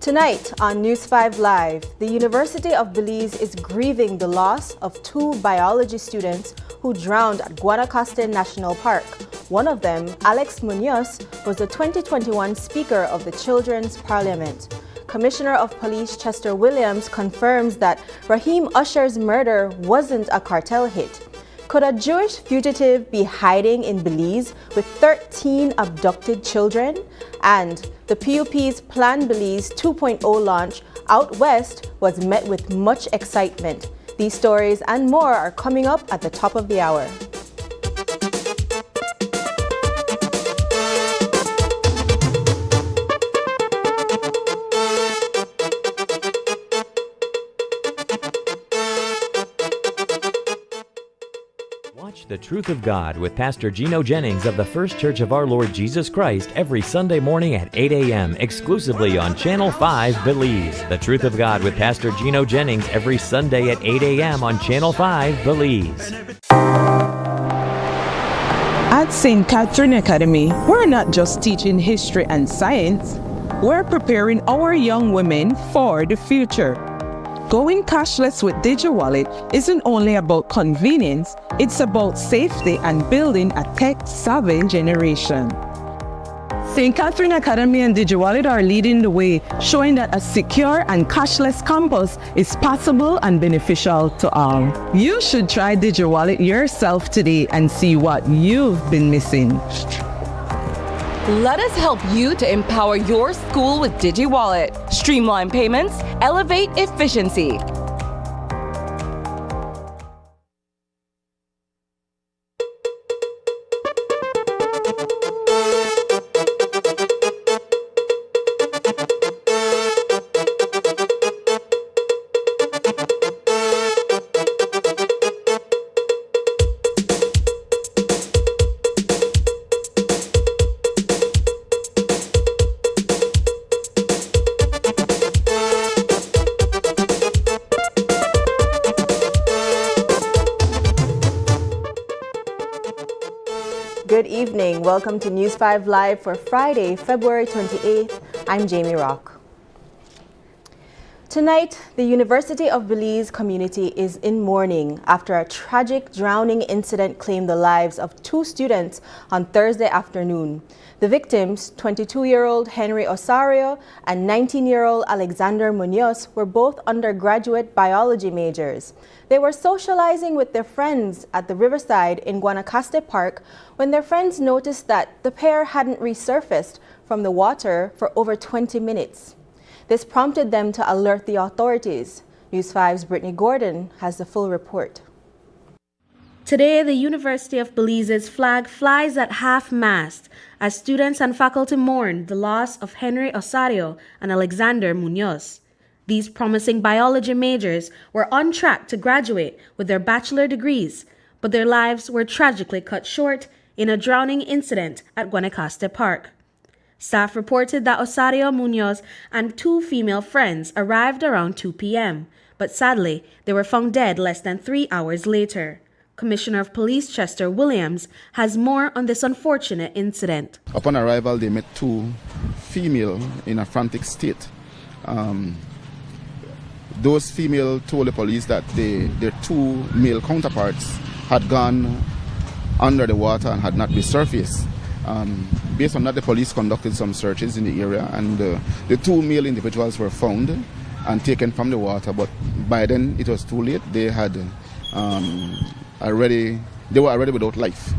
Tonight on News 5 Live, the University of Belize is grieving the loss of two biology students who drowned at Guanacaste National Park. One of them, Alex Munoz, was the 2021 Speaker of the Children's Parliament. Commissioner of Police Chester Williams confirms that Raheem Usher's murder wasn't a cartel hit. Could a Jewish fugitive be hiding in Belize with 13 abducted children? And the PUP's Plan Belize 2.0 launch out west was met with much excitement. These stories and more are coming up at the top of the hour. Watch The Truth of God with Pastor Gino Jennings of the First Church of Our Lord Jesus Christ every Sunday morning at 8 a.m. exclusively on Channel 5 Belize. The Truth of God with Pastor Gino Jennings every Sunday at 8 a.m. on Channel 5 Belize. At St. Catherine Academy, we're not just teaching history and science, we're preparing our young women for the future. Going cashless with DigiWallet isn't only about convenience, it's about safety and building a tech-savvy generation. St. Catherine Academy and DigiWallet are leading the way, showing that a secure and cashless campus is possible and beneficial to all. You should try DigiWallet yourself today and see what you've been missing. Let us help you to empower your school with DigiWallet. Streamline payments, elevate efficiency. Good evening. Welcome to News 5 Live for Friday, February 28th. I'm Jamie Rock. Tonight, the University of Belize community is in mourning after a tragic drowning incident claimed the lives of two students on Thursday afternoon. The victims, 22-year-old Henry Osario and 19-year-old Alexander Munoz, were both undergraduate biology majors. They were socializing with their friends at the riverside in Guanacaste Park when their friends noticed that the pair hadn't resurfaced from the water for over 20 minutes. This prompted them to alert the authorities. News 5's Brittany Gordon has the full report. Today, the University of Belize's flag flies at half-mast as students and faculty mourn the loss of Henry Osario and Alexander Munoz. These promising biology majors were on track to graduate with their bachelor degrees, but their lives were tragically cut short in a drowning incident at Guanacaste Park. Staff reported that Osario, Munoz, and two female friends arrived around 2 p.m., but sadly, they were found dead less than 3 hours later. Commissioner of Police Chester Williams has more on this unfortunate incident. Upon arrival, they met two female in a frantic state. Those female told the police that their two male counterparts had gone under the water and had not resurfaced. Based on that, the police conducted some searches in the area, and the two male individuals were found and taken from the water. But by then, it was too late. They had they were already without life.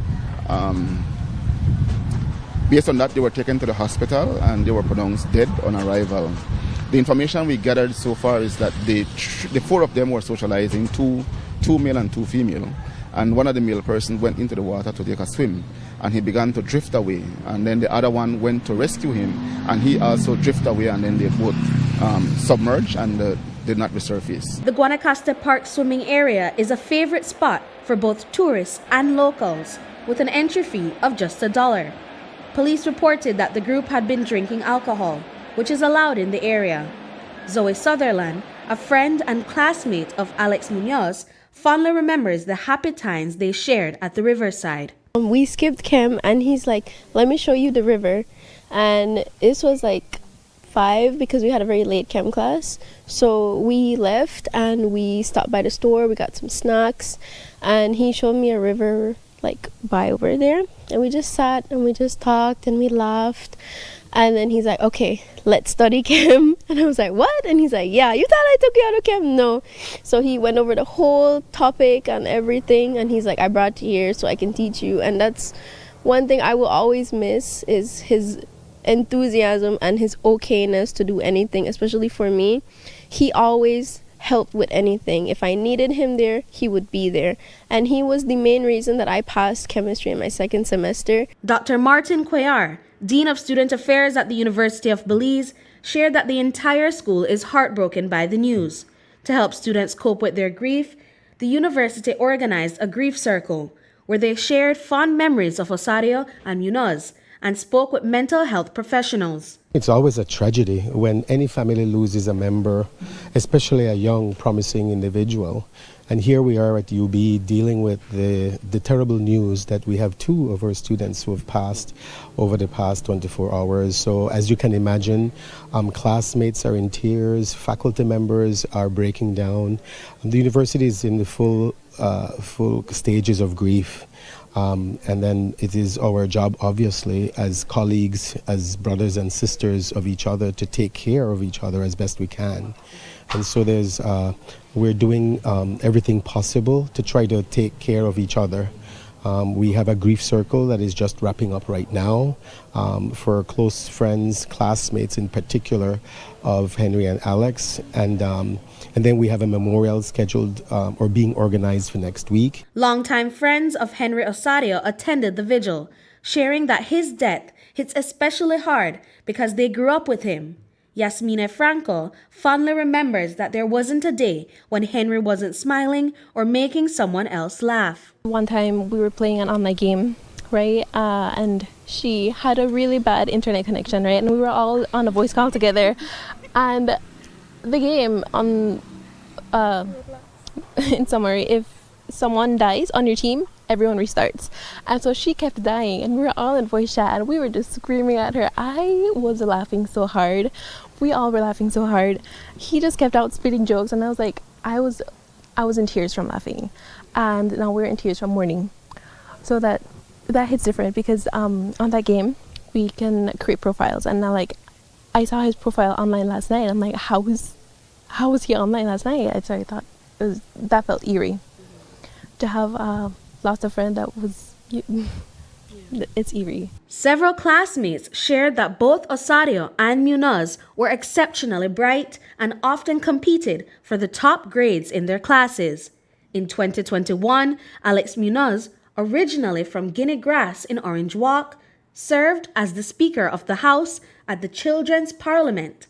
Based on that, they were taken to the hospital and they were pronounced dead on arrival. The information we gathered so far is that the four of them were socializing, two male and two female, and one of the male persons went into the water to take a swim, and he began to drift away, and then the other one went to rescue him, and he also drifted away, and then they both submerged and did not resurface. The Guanacaste Park swimming area is a favorite spot for both tourists and locals, with an entry fee of just $1. Police reported that the group had been drinking alcohol, which is allowed in the area. Zoe Sutherland, a friend and classmate of Alex Munoz, fondly remembers the happy times they shared at the riverside. We skipped camp and he's like, let me show you the river. And this was like 5 because we had a very late chem class. So we left and we stopped by the store. We got some snacks, and he showed me a river like by over there, and we just sat and we just talked and we laughed. And then he's like, okay, let's study chem. And I was like, what? And he's like, yeah, you thought I took you out of chem? No. So he went over the whole topic and everything, and he's like, I brought you here so I can teach you. And that's one thing I will always miss, is his enthusiasm and his okayness to do anything, especially for me. He always helped with anything. If I needed him there, he would be there. And he was the main reason that I passed chemistry in my second semester. Dr. Martin Cuellar, Dean of Student Affairs at the University of Belize, shared that the entire school is heartbroken by the news. To help students cope with their grief, the university organized a grief circle where they shared fond memories of Osorio and Munoz and spoke with mental health professionals. It's always a tragedy when any family loses a member, especially a young, promising individual. And here we are at UB dealing with the terrible news that we have 2 of our students who have passed over the past 24 hours. So as you can imagine, classmates are in tears, faculty members are breaking down. The university is in the full stages of grief. And then it is our job, obviously, as colleagues, as brothers and sisters of each other, to take care of each other as best we can. And so we're doing everything possible to try to take care of each other. We have a grief circle that is just wrapping up right now for close friends, classmates in particular, of Henry and Alex. And then we have a memorial scheduled or being organized for next week. Longtime friends of Henry Osorio attended the vigil, sharing that his death hits especially hard because they grew up with him. Yasmina Franco fondly remembers that there wasn't a day when Henry wasn't smiling or making someone else laugh. One time we were playing an online game, right? And she had a really bad internet connection, right? And we were all on a voice call together. And the game, in summary, if someone dies on your team, everyone restarts. And so she kept dying, and we were all in voice chat, and we were just screaming at her. I was laughing so hard. We all were laughing so hard. He just kept out spitting jokes, and I was like, I was in tears from laughing. And now we're in tears from mourning. So that hits different because on that game, we can create profiles. And now, like, I saw his profile online last night. I'm like, how was he online last night? So I thought that felt eerie. To have lost a friend that was, it's eerie. Several classmates shared that both Osorio and Munoz were exceptionally bright and often competed for the top grades in their classes. In 2021, Alex Munoz, originally from Guinea Grass in Orange Walk, served as the Speaker of the House at the Children's Parliament.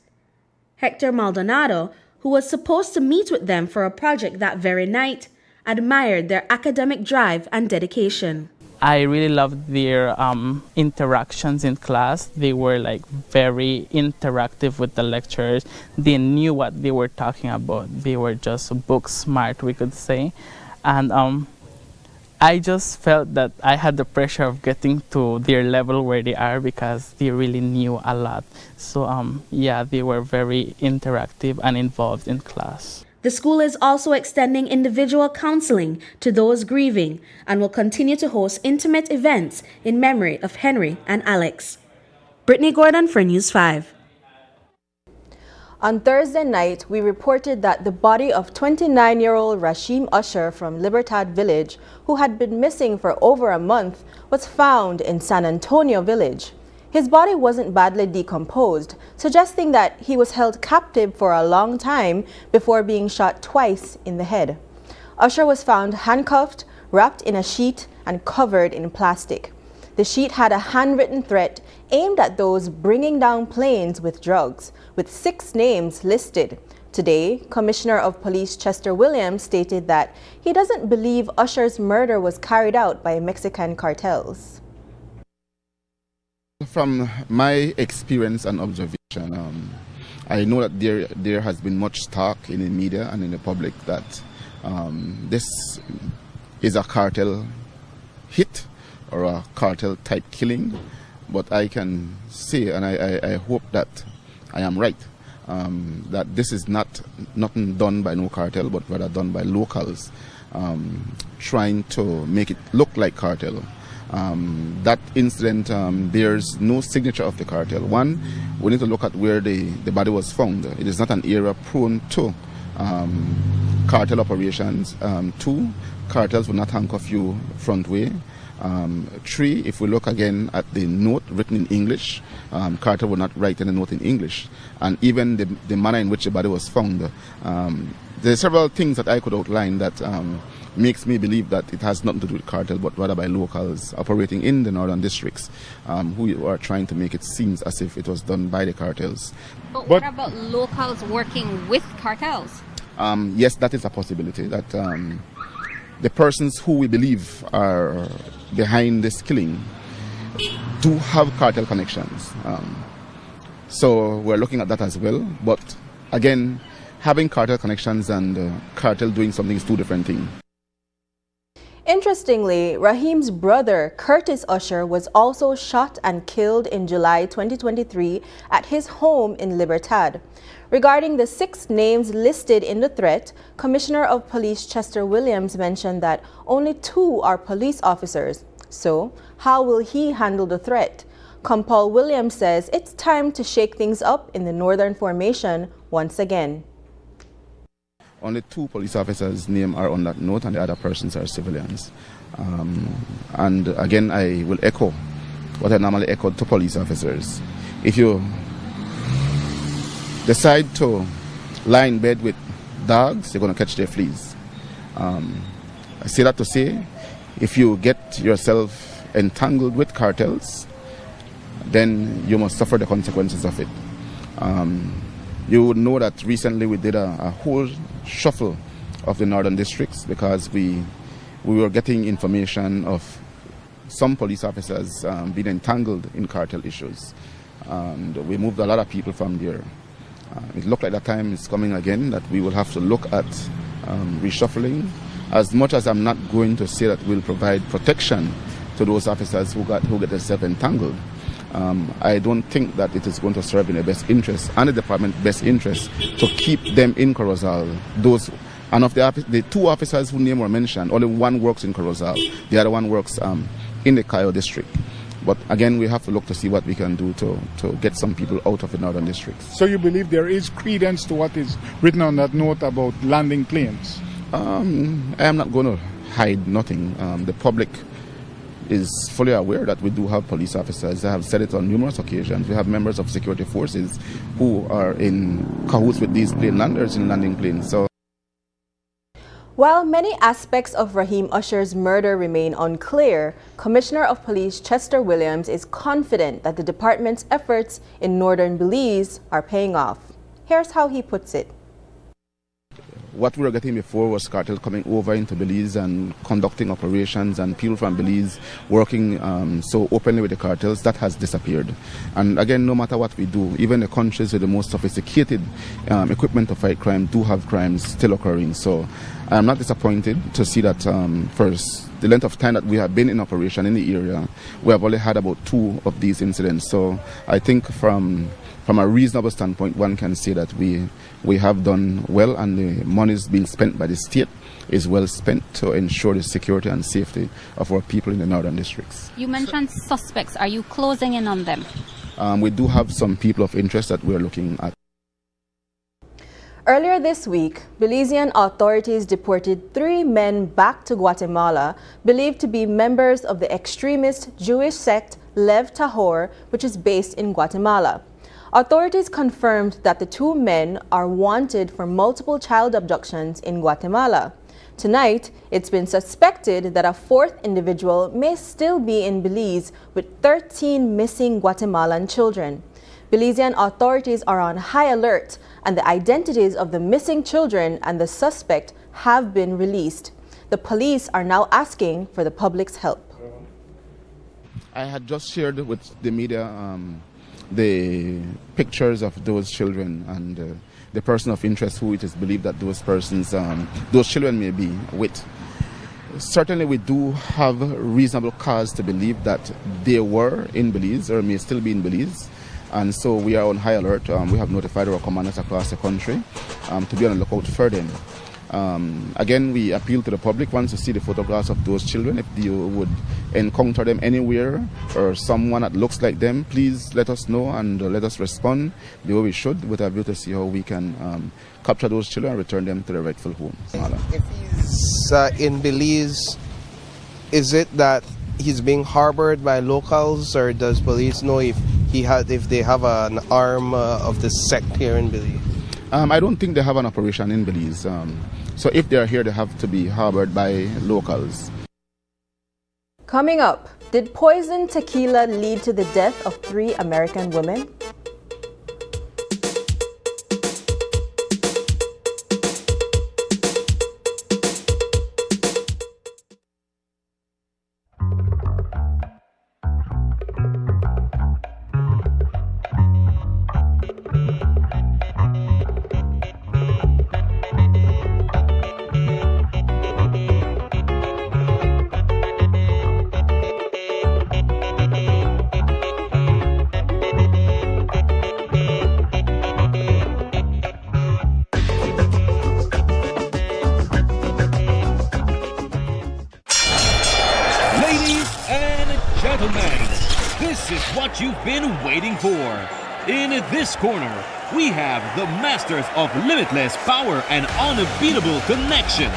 Hector Maldonado, who was supposed to meet with them for a project that very night, admired their academic drive and dedication. I really loved their interactions in class. They were like very interactive with the lecturers. They knew what they were talking about. They were just book smart, we could say. And I just felt that I had the pressure of getting to their level where they are because they really knew a lot. So yeah, they were very interactive and involved in class. The school is also extending individual counseling to those grieving and will continue to host intimate events in memory of Henry and Alex. Brittany Gordon for News 5. On Thursday night, we reported that the body of 29-year-old Rashim Usher from Libertad Village, who had been missing for over a month, was found in San Antonio Village. His body wasn't badly decomposed, suggesting that he was held captive for a long time before being shot twice in the head. Usher was found handcuffed, wrapped in a sheet, and covered in plastic. The sheet had a handwritten threat aimed at those bringing down planes with drugs, with 6 names listed. Today, Commissioner of Police Chester Williams stated that he doesn't believe Usher's murder was carried out by Mexican cartels. From my experience and observation, I know that there has been much talk in the media and in the public that this is a cartel hit or a cartel type killing, but I can say, and I hope that I am right. That this is nothing done by no cartel, but rather done by locals trying to make it look like cartel. That incident bears no signature of the cartel. One, we need to look at where the body was found. It is not an area prone to cartel operations. Two, cartels will not handcuff you front way. Three, if we look again at the note written in English, cartel will not write any note in English. And even the manner in which the body was found. There are several things that I could outline that makes me believe that it has nothing to do with cartel, but rather by locals operating in the northern districts who are trying to make it seem as if it was done by the cartels. But what about locals working with cartels? Yes, that is a possibility. That the persons who we believe are behind this killing do have cartel connections. So we're looking at that as well. But again, having cartel connections and cartel doing something is two different things. Interestingly, Raheem's brother, Curtis Usher, was also shot and killed in July 2023 at his home in Libertad. Regarding the 6 names listed in the threat, Commissioner of Police Chester Williams mentioned that only 2 are police officers. So, how will he handle the threat? Paul Williams says it's time to shake things up in the Northern Formation once again. Only 2 police officers' names are on that note, and the other persons are civilians. And again, I will echo what I normally echo to police officers. If you decide to lie in bed with dogs, you're going to catch their fleas. I say that to say, if you get yourself entangled with cartels, then you must suffer the consequences of it. You would know that recently we did a whole shuffle of the northern districts because we were getting information of some police officers being entangled in cartel issues. And we moved a lot of people from there. It looked like that time is coming again, that we will have to look at reshuffling. As much as I'm not going to say that we'll provide protection to those officers who get themselves entangled, I don't think that it is going to serve in the best interest and the department's best interest to keep them in Corozal. And of the 2 officers whose names were mentioned, only 1 works in Corozal. The other 1 works in the Cayo district. But again, we have to look to see what we can do to get some people out of the northern districts. So you believe there is credence to what is written on that note about landing planes? I am not going to hide nothing. The public is fully aware that we do have police officers. I have said it on numerous occasions. We have members of security forces who are in cahoots with these plane landers in landing planes. So, while many aspects of Raheem Usher's murder remain unclear, Commissioner of Police Chester Williams is confident that the department's efforts in northern Belize are paying off. Here's how he puts it. What we were getting before was cartel coming over into Belize and conducting operations, and people from Belize working so openly with the cartels. That has disappeared. And again, no matter what we do, even the countries with the most sophisticated equipment to fight crime do have crimes still occurring. So I'm not disappointed to see that first, the length of time that we have been in operation in the area, we have only had about 2 of these incidents. So I think from a reasonable standpoint, one can say that we have done well, and the monies being spent by the state is well spent to ensure the security and safety of our people in the northern districts. You mentioned suspects. Are you closing in on them? We do have some people of interest that we're looking at. Earlier this week, Belizean authorities deported 3 men back to Guatemala, believed to be members of the extremist Jewish sect Lev Tahor, which is based in Guatemala. Authorities confirmed that the 2 men are wanted for multiple child abductions in Guatemala. Tonight, it's been suspected that a 4th individual may still be in Belize with 13 missing Guatemalan children. Belizean authorities are on high alert, and the identities of the missing children and the suspect have been released. The police are now asking for the public's help. I had just shared with the media the pictures of those children and the person of interest who it is believed that those children may be with. Certainly we do have reasonable cause to believe that they were in Belize or may still be in Belize. And so we are on high alert. We have notified our commanders across the country to be on the lookout for them. Again, we appeal to the public once to see the photographs of those children. If you would encounter them anywhere or someone that looks like them, please let us know and let us respond the way we should, with a view to see how we can capture those children and return them to their rightful homes. If he's in Belize, is it that he's being harbored by locals, or does police know if they have an arm of the sect here in Belize? I don't think they have an operation in Belize. So if they are here, they have to be harbored by locals. Coming up, did poisoned tequila lead to the death of 3 American women? You've been waiting for. In this corner, we have the masters of limitless power and unbeatable connection.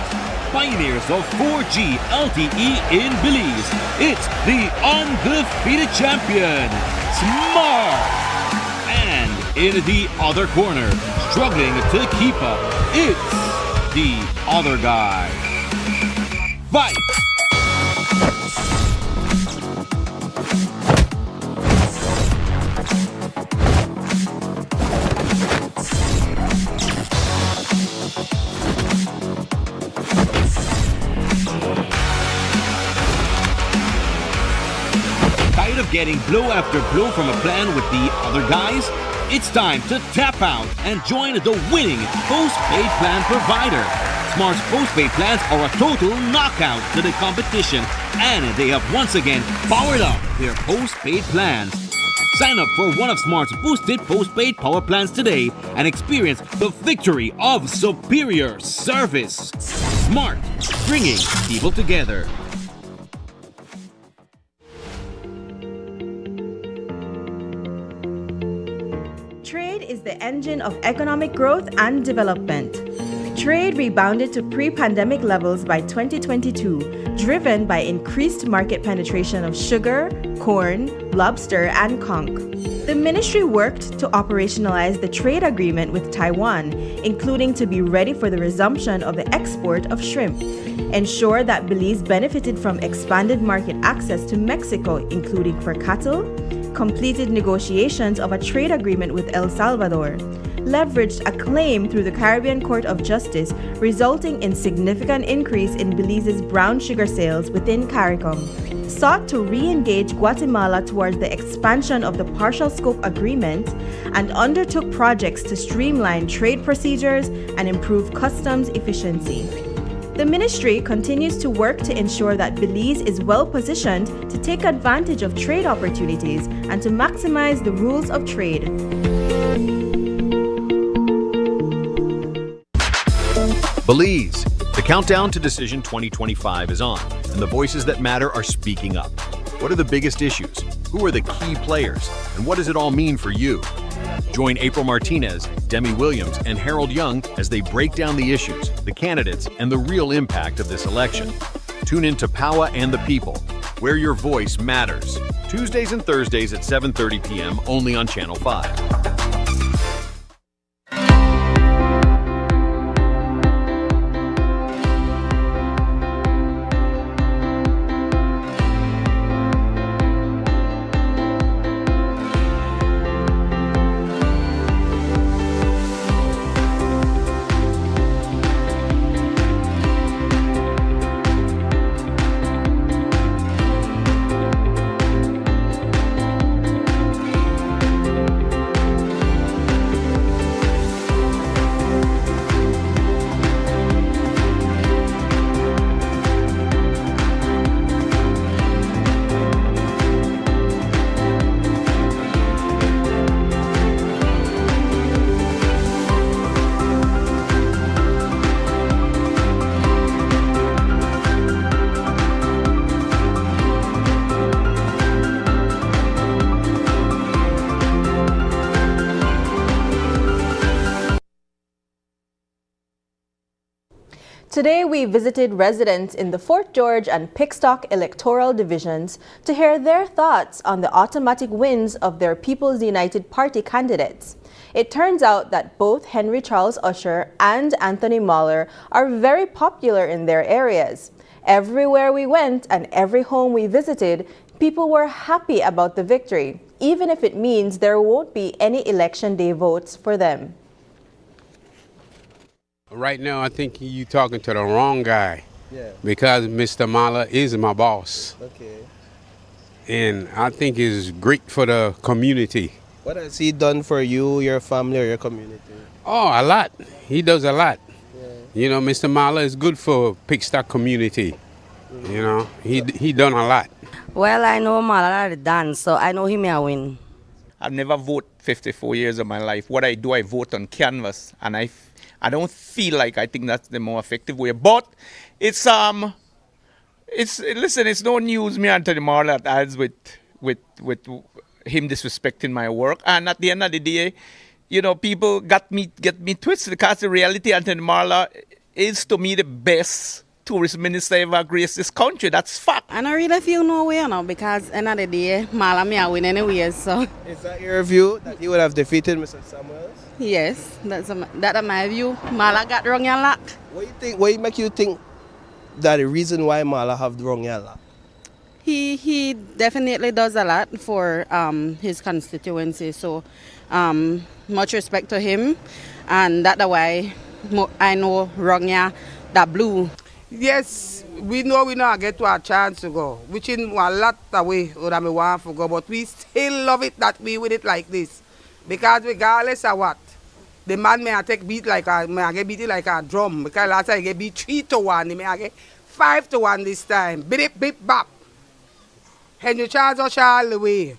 Pioneers of 4G LTE in Belize. It's the undefeated champion, Smart. And in the other corner, struggling to keep up, it's the other guy. Fight! Getting blow after blow from a plan with the other guys? It's time to tap out and join the winning postpaid plan provider. Smart's postpaid plans are a total knockout to the competition, and they have once again powered up their postpaid plans. Sign up for one of Smart's boosted postpaid power plans today and experience the victory of superior service. Smart, bringing people together. Trade is the engine of economic growth and development. Trade rebounded to pre-pandemic levels by 2022, driven by increased market penetration of sugar, corn, lobster, and conch. The ministry worked to operationalize the trade agreement with Taiwan, including to be ready for the resumption of the export of shrimp, ensure that Belize benefited from expanded market access to Mexico, including for cattle, completed negotiations of a trade agreement with El Salvador, leveraged a claim through the Caribbean Court of Justice, resulting in significant increase in Belize's brown sugar sales within CARICOM, sought to re-engage Guatemala towards the expansion of the partial scope agreement, and undertook projects to streamline trade procedures and improve customs efficiency. The ministry continues to work to ensure that Belize is well positioned to take advantage of trade opportunities and to maximize the rules of trade. Belize. The countdown to Decision 2025 is on, and the voices that matter are speaking up. What are the biggest issues? Who are the key players? And what does it all mean for you? Join April Martinez, Demi Williams, and Harold Young as they break down the issues, the candidates, and the real impact of this election. Tune in to Power and the People, where your voice matters. Tuesdays and Thursdays at 7:30 p.m. only on Channel 5. Today, we visited residents in the Fort George and Pickstock electoral divisions to hear their thoughts on the automatic wins of their People's United Party candidates. It turns out that both Henry Charles Usher and Anthony Mahler are very popular in their areas. Everywhere we went and every home we visited, people were happy about the victory, even if it means there won't be any election day votes for them. Right now, I think you're talking to the wrong guy. Yeah. Because Mr. Mahler is my boss. Okay. And I think it's great for the community. What has he done for you, your family, or your community? Oh, a lot. He does a lot. Yeah. You know, Mr. Mahler is good for Pickstock community. You know, he done a lot. Well, I know Mahler done, so I know he may win. I've never voted 54 years of my life. What I do, I vote on canvas, and I don't feel like I think that's the more effective way. But it's listen, it's no news me Anthony Mahler at odds with him disrespecting my work. And at the end of the day, you know, people get me twisted, because the reality, Anthony Mahler is to me the best tourist minister ever graced this country. That's fact. I don't really feel no way now, because end of the day, Mahler may win anyway. So is that your view, that he would have defeated Mr. Samuels? Yes, that's my view. Mahler got wrong a lot. What make you think that the reason why Mahler have wrong a lot? He definitely does a lot for his constituency. So much respect to him, and that's why I know wrong that blue. Yes, we know we not get to a chance to go, which is a lot away than we want to go, but we still love it that we with it like this, because regardless of what, the man may take beat like a drum, because last time he get beat 3-1, he may get 5-1 this time. Beat it, beat bap. Henry Charles Usher all the way.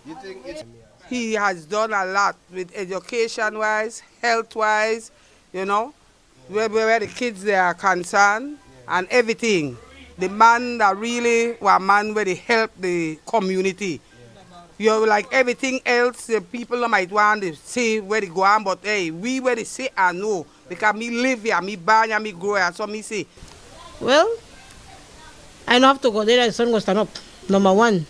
He has done a lot with education-wise, health-wise, you know, where the kids they are concerned. And everything. The man that really was a man where they help the community. You know, like everything else, the people might want to say where they go on, but hey, we where they say I know. Because me live here, me born here, me grow here, so me say. Well, I don't have to go there, the sun will stand up. Number one.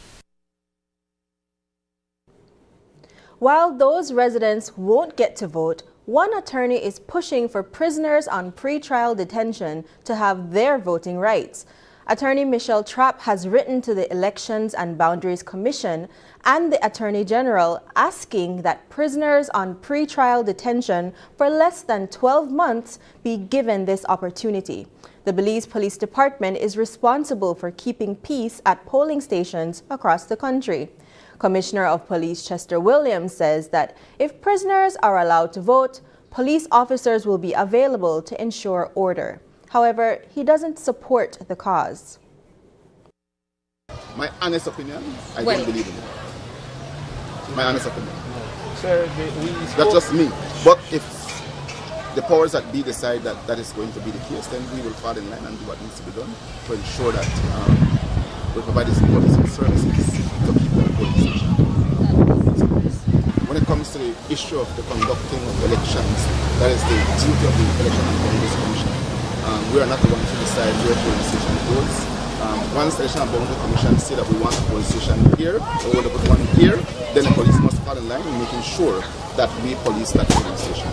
While those residents won't get to vote, one attorney is pushing for prisoners on pre-trial detention to have their voting rights. Attorney Michelle Trapp has written to the Elections and Boundaries Commission and the Attorney General asking that prisoners on pre-trial detention for less than 12 months be given this opportunity. The Belize Police Department is responsible for keeping peace at polling stations across the country. Commissioner of Police Chester Williams says that if prisoners are allowed to vote, police officers will be available to ensure order. However, he doesn't support the cause. My honest opinion, I don't believe in it. My honest opinion. Sir, that's just me. But if the powers that be decide that that is going to be the case, then we will fall in line and do what needs to be done to ensure that we provide these policing services to people in police. When it comes to the issue of the conducting of elections, that is the duty of the Election and Boundaries Commission. We are not the ones who decide where polling station goes. Once the Election and Boundaries Commission say that we want a polling station here, or we want to put one here, then the police must fall in line in making sure that we police that polling station.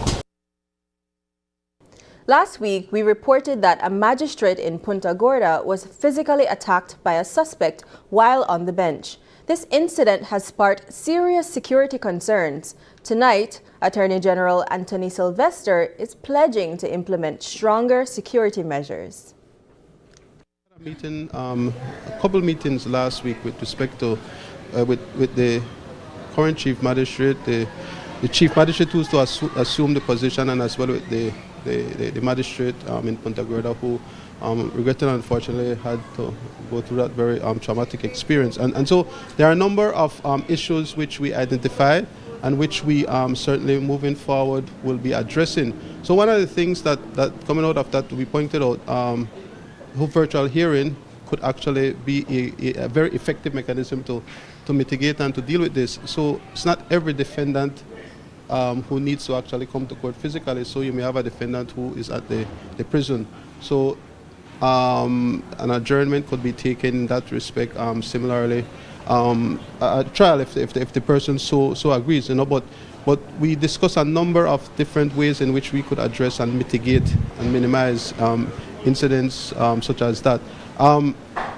Last week, we reported that a magistrate in Punta Gorda was physically attacked by a suspect while on the bench. This incident has sparked serious security concerns. Tonight, Attorney General Anthony Sylvester is pledging to implement stronger security measures. A couple meetings last week with respect to with the current chief magistrate, the chief magistrate who's to assume the position, and as well with the magistrate in Punta Gorda who regretted and unfortunately had to go through that very traumatic experience. And so there are a number of issues which we identified and which we certainly moving forward will be addressing. So one of the things that coming out of that we pointed out, virtual hearing could actually be a very effective mechanism to mitigate and to deal with this. So it's not every defendant who needs to actually come to court physically. So you may have a defendant who is at the prison. So An adjournment could be taken in that respect. Similarly, a trial if the person so agrees, but we discuss a number of different ways in which we could address and mitigate and minimize incidents such as that.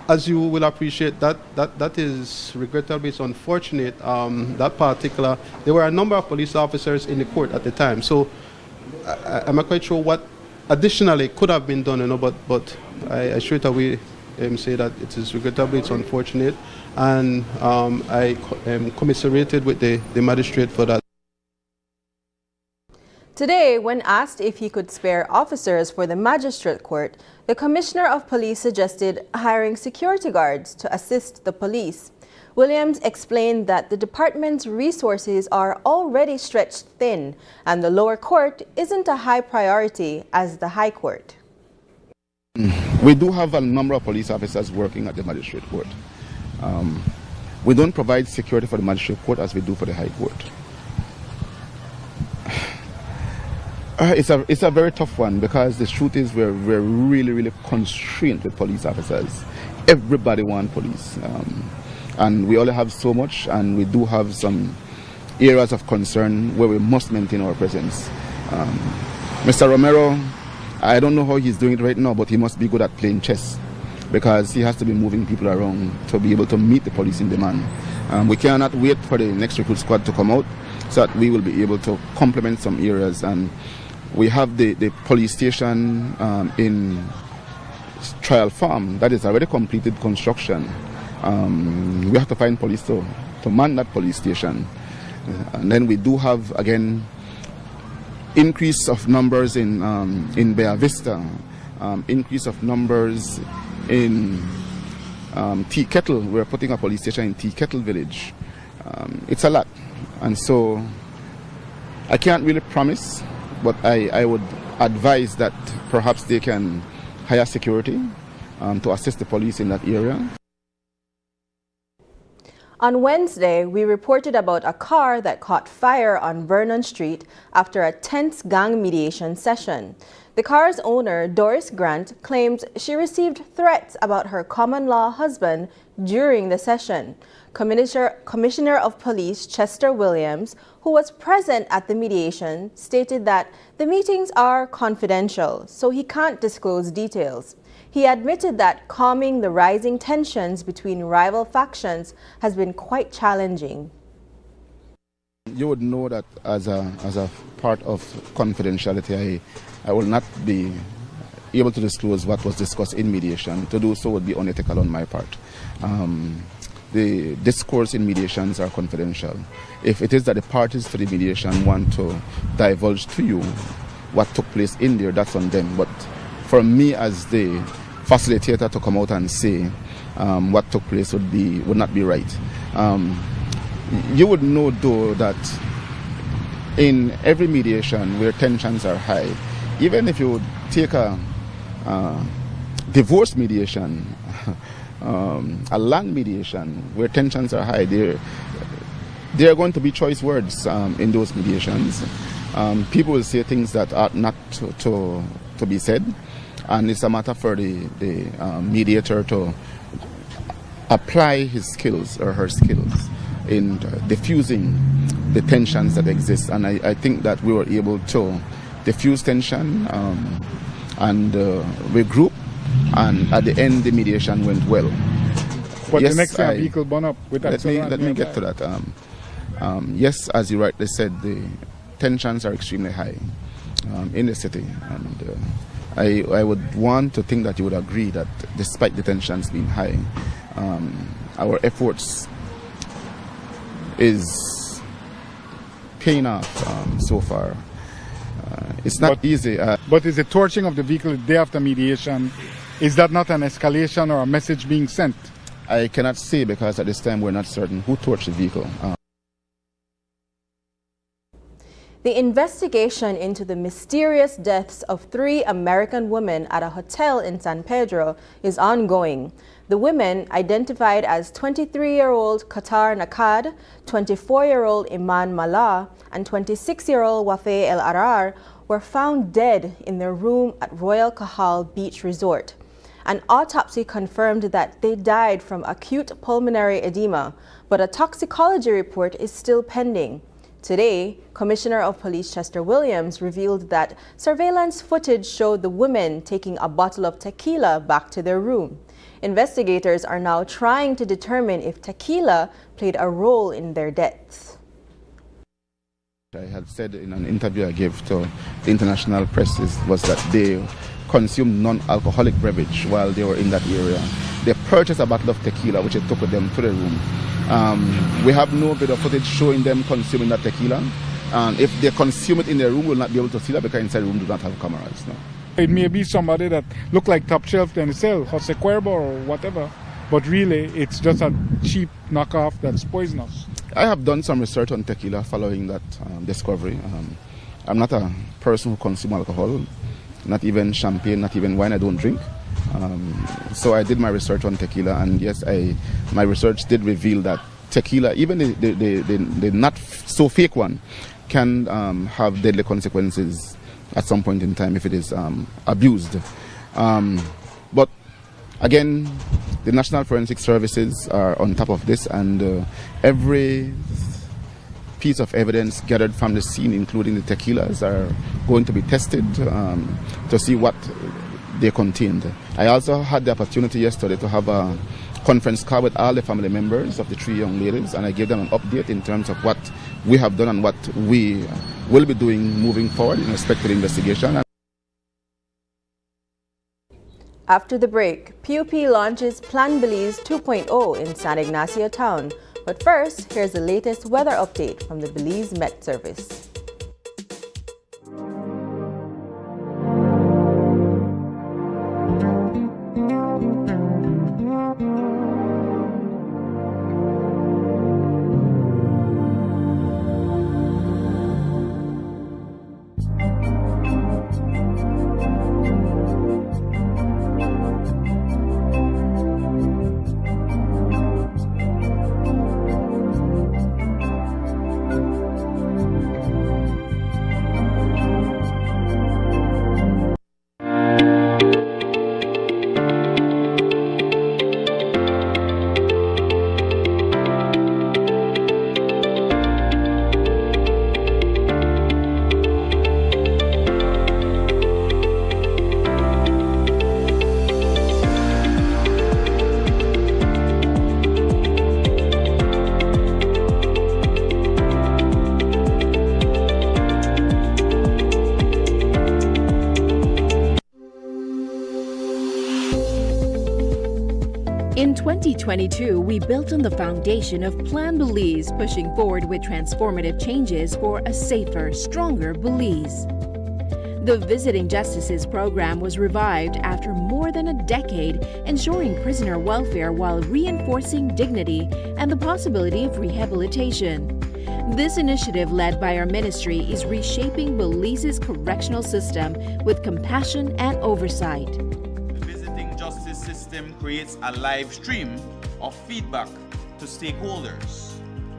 As you will appreciate, that is regrettably, it's unfortunate. That particular, there were a number of police officers in the court at the time, so I'm not quite sure what additionally could have been done, but I straight away say that it is regrettable, it's unfortunate, and I commiserated with the magistrate for that. Today, when asked if he could spare officers for the magistrate court, the Commissioner of Police suggested hiring security guards to assist the police. Williams explained that the department's resources are already stretched thin and the lower court isn't a high priority as the high court. We do have a number of police officers working at the magistrate court. We don't provide security for the magistrate court as we do for the high court. It's a very tough one because the truth is we're really constrained with police officers. Everybody wants police. And we only have so much, and we do have some areas of concern where we must maintain our presence. Mr. Romero, I don't know how he's doing it right now, but he must be good at playing chess because he has to be moving people around to be able to meet the policing demand. We cannot wait for the next recruit squad to come out so that we will be able to complement some areas. And we have the police station in Trial Farm that is already completed construction. We have to find police to man that police station. And then we do have, again, increase of numbers in Bella Vista, increase of numbers in Tea Kettle. We're putting a police station in Tea Kettle village. It's a lot. And so I can't really promise, but I would advise that perhaps they can hire security to assist the police in that area. On Wednesday, we reported about a car that caught fire on Vernon Street after a tense gang mediation session. The car's owner, Doris Grant, claimed she received threats about her common-law husband during the session. Commissioner of Police Chester Williams, who was present at the mediation, stated that the meetings are confidential, so he can't disclose details. He admitted that calming the rising tensions between rival factions has been quite challenging. You would know that as a part of confidentiality, I will not be able to disclose what was discussed in mediation. To do so would be unethical on my part. The discourse in mediations are confidential. If it is that the parties to the mediation want to divulge to you what took place in there, that's on them. But for me as the facilitator to come out and say what took place would not be right. You would know though that in every mediation where tensions are high, even if you take a divorce mediation, a land mediation where tensions are high, there are going to be choice words in those mediations. People will say things that are not to be said, and it's a matter for the mediator to apply his skills or her skills in diffusing the tensions that exist. And I think that we were able to diffuse tension and regroup, and at the end the mediation went well. But yes, the next vehicle burn up with that. Let me get to that. Yes, as you rightly said, the tensions are extremely high in the city, and I would want to think that you would agree that despite the tensions being high, our efforts is paying off so far. It's not easy. But is the torching of the vehicle the day after mediation, is that not an escalation or a message being sent? I cannot say because at this time we're not certain who torched the vehicle. The investigation into the mysterious deaths of 3 American women at a hotel in San Pedro is ongoing. The women, identified as 23-year-old Qatar Nakad, 24-year-old Iman Mallah, and 26-year-old Wafay El Arar, were found dead in their room at Royal Kahal Beach Resort. An autopsy confirmed that they died from acute pulmonary edema, but a toxicology report is still pending. Today, Commissioner of Police Chester Williams revealed that surveillance footage showed the women taking a bottle of tequila back to their room. Investigators are now trying to determine if tequila played a role in their deaths. I had said in an interview I gave to the international press was that they consumed non-alcoholic beverage while they were in that area. They purchased a bottle of tequila, which they took with them to the room. We have no bit of footage showing them consuming that tequila. If they consume it in their room, we'll not be able to see that because inside the room do not have cameras. No. It may be somebody that look like top shelf themselves, Jose Cuervo or whatever, but really it's just a cheap knockoff that's poisonous. I have done some research on tequila following that discovery. I'm not a person who consumes alcohol, not even champagne, not even wine. I don't drink. So I did my research on tequila, and yes, my research did reveal that tequila, even the not so fake one, can have deadly consequences at some point in time if it is abused. But again, the National Forensic Services are on top of this, and every piece of evidence gathered from the scene, including the tequilas, are going to be tested to see what they contained. I also had the opportunity yesterday to have a conference call with all the family members of the three young ladies, and I gave them an update in terms of what we have done and what we will be doing moving forward in respect to the investigation. After the break, PUP launches Plan Belize 2.0 in San Ignacio Town. But first, here's the latest weather update from the Belize Met Service. In 2022, we built on the foundation of Plan Belize, pushing forward with transformative changes for a safer, stronger Belize. The Visiting Justices program was revived after more than a decade, ensuring prisoner welfare while reinforcing dignity and the possibility of rehabilitation. This initiative, led by our ministry, is reshaping Belize's correctional system with compassion and oversight. System creates a live stream of feedback to stakeholders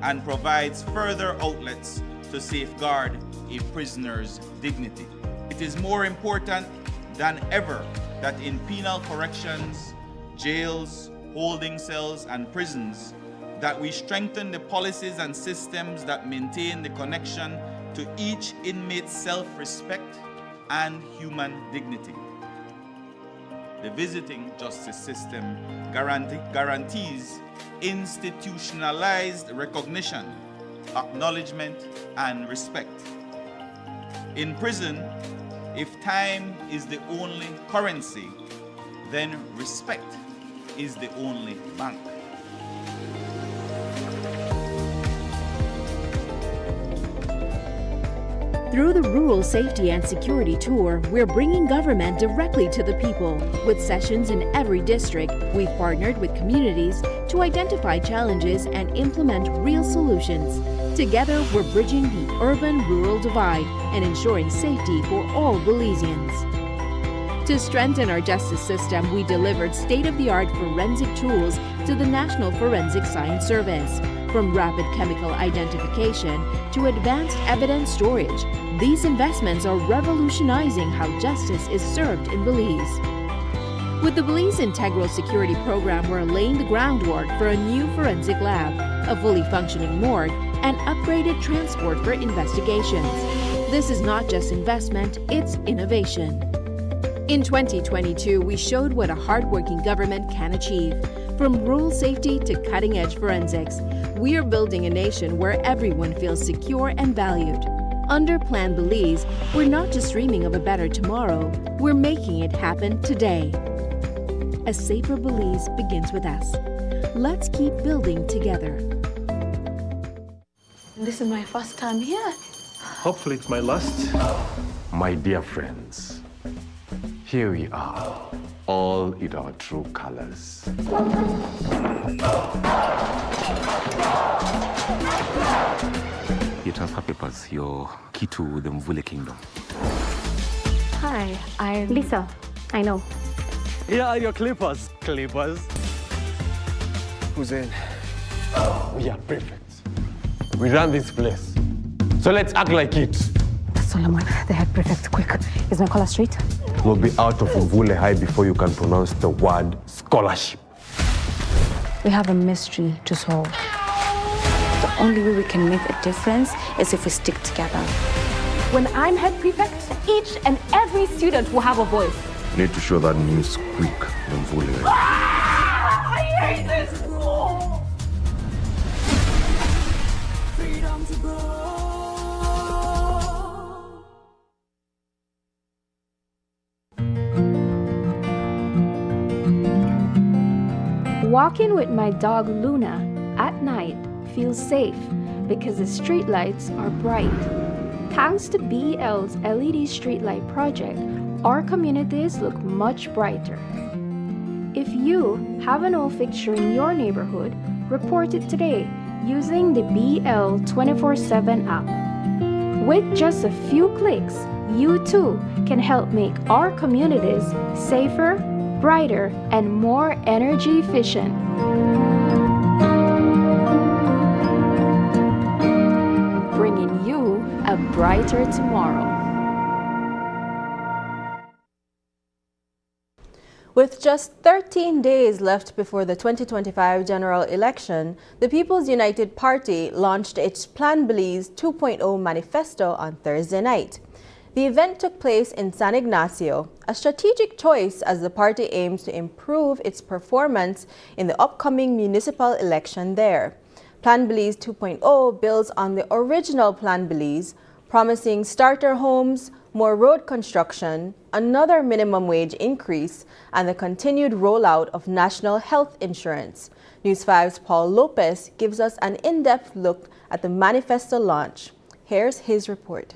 and provides further outlets to safeguard a prisoner's dignity. It is more important than ever that in penal corrections, jails, holding cells, and prisons, that we strengthen the policies and systems that maintain the connection to each inmate's self-respect and human dignity. The visiting justice system guarantees institutionalized recognition, acknowledgement, and respect. In prison, if time is the only currency, then respect is the only bank. Through the Rural Safety and Security Tour, we're bringing government directly to the people. With sessions in every district, we've partnered with communities to identify challenges and implement real solutions. Together, we're bridging the urban-rural divide and ensuring safety for all Belizeans. To strengthen our justice system, we delivered state-of-the-art forensic tools to the National Forensic Science Service. From rapid chemical identification to advanced evidence storage, these investments are revolutionizing how justice is served in Belize. With the Belize Integral Security Program, we're laying the groundwork for a new forensic lab, a fully functioning morgue, and upgraded transport for investigations. This is not just investment, it's innovation. In 2022, we showed what a hardworking government can achieve. From rural safety to cutting-edge forensics, we are building a nation where everyone feels secure and valued. Under Plan Belize, we're not just dreaming of a better tomorrow, we're making it happen today. A safer Belize begins with us. Let's keep building together. This is my first time here. Hopefully it's my last. My dear friends, here we are, all in our true colors. Your transfer papers, your key to the Mvule Kingdom. Hi, I'm Lisa. I know. Here are your clippers. Clippers. Who's in? We are perfect. We run this place. So let's act like it. Solomon, the head prefect, quick. Is my collar straight? We'll be out of Mvule High before you can pronounce the word scholarship. We have a mystery to solve. The only way we can make a difference is if we stick together. When I'm head prefect, each and every student will have a voice. You need to show that news quick in Mvule. I hate this school! Freedom to grow. Walking with my dog Luna at night feels safe because the streetlights are bright. Thanks to BL's LED streetlight project, our communities look much brighter. If you have an old fixture in your neighborhood, report it today using the BL 24/7 app. With just a few clicks, you too can help make our communities safer, brighter, and more energy efficient. Bringing you a brighter tomorrow. With just 13 days left before the 2025 general election, the People's United Party launched its Plan Belize 2.0 manifesto on Thursday night. The event took place in San Ignacio, a strategic choice as the party aims to improve its performance in the upcoming municipal election there. Plan Belize 2.0 builds on the original Plan Belize, promising starter homes, more road construction, another minimum wage increase, and the continued rollout of national health insurance. News 5's Paul Lopez gives us an in-depth look at the manifesto launch. Here's his report.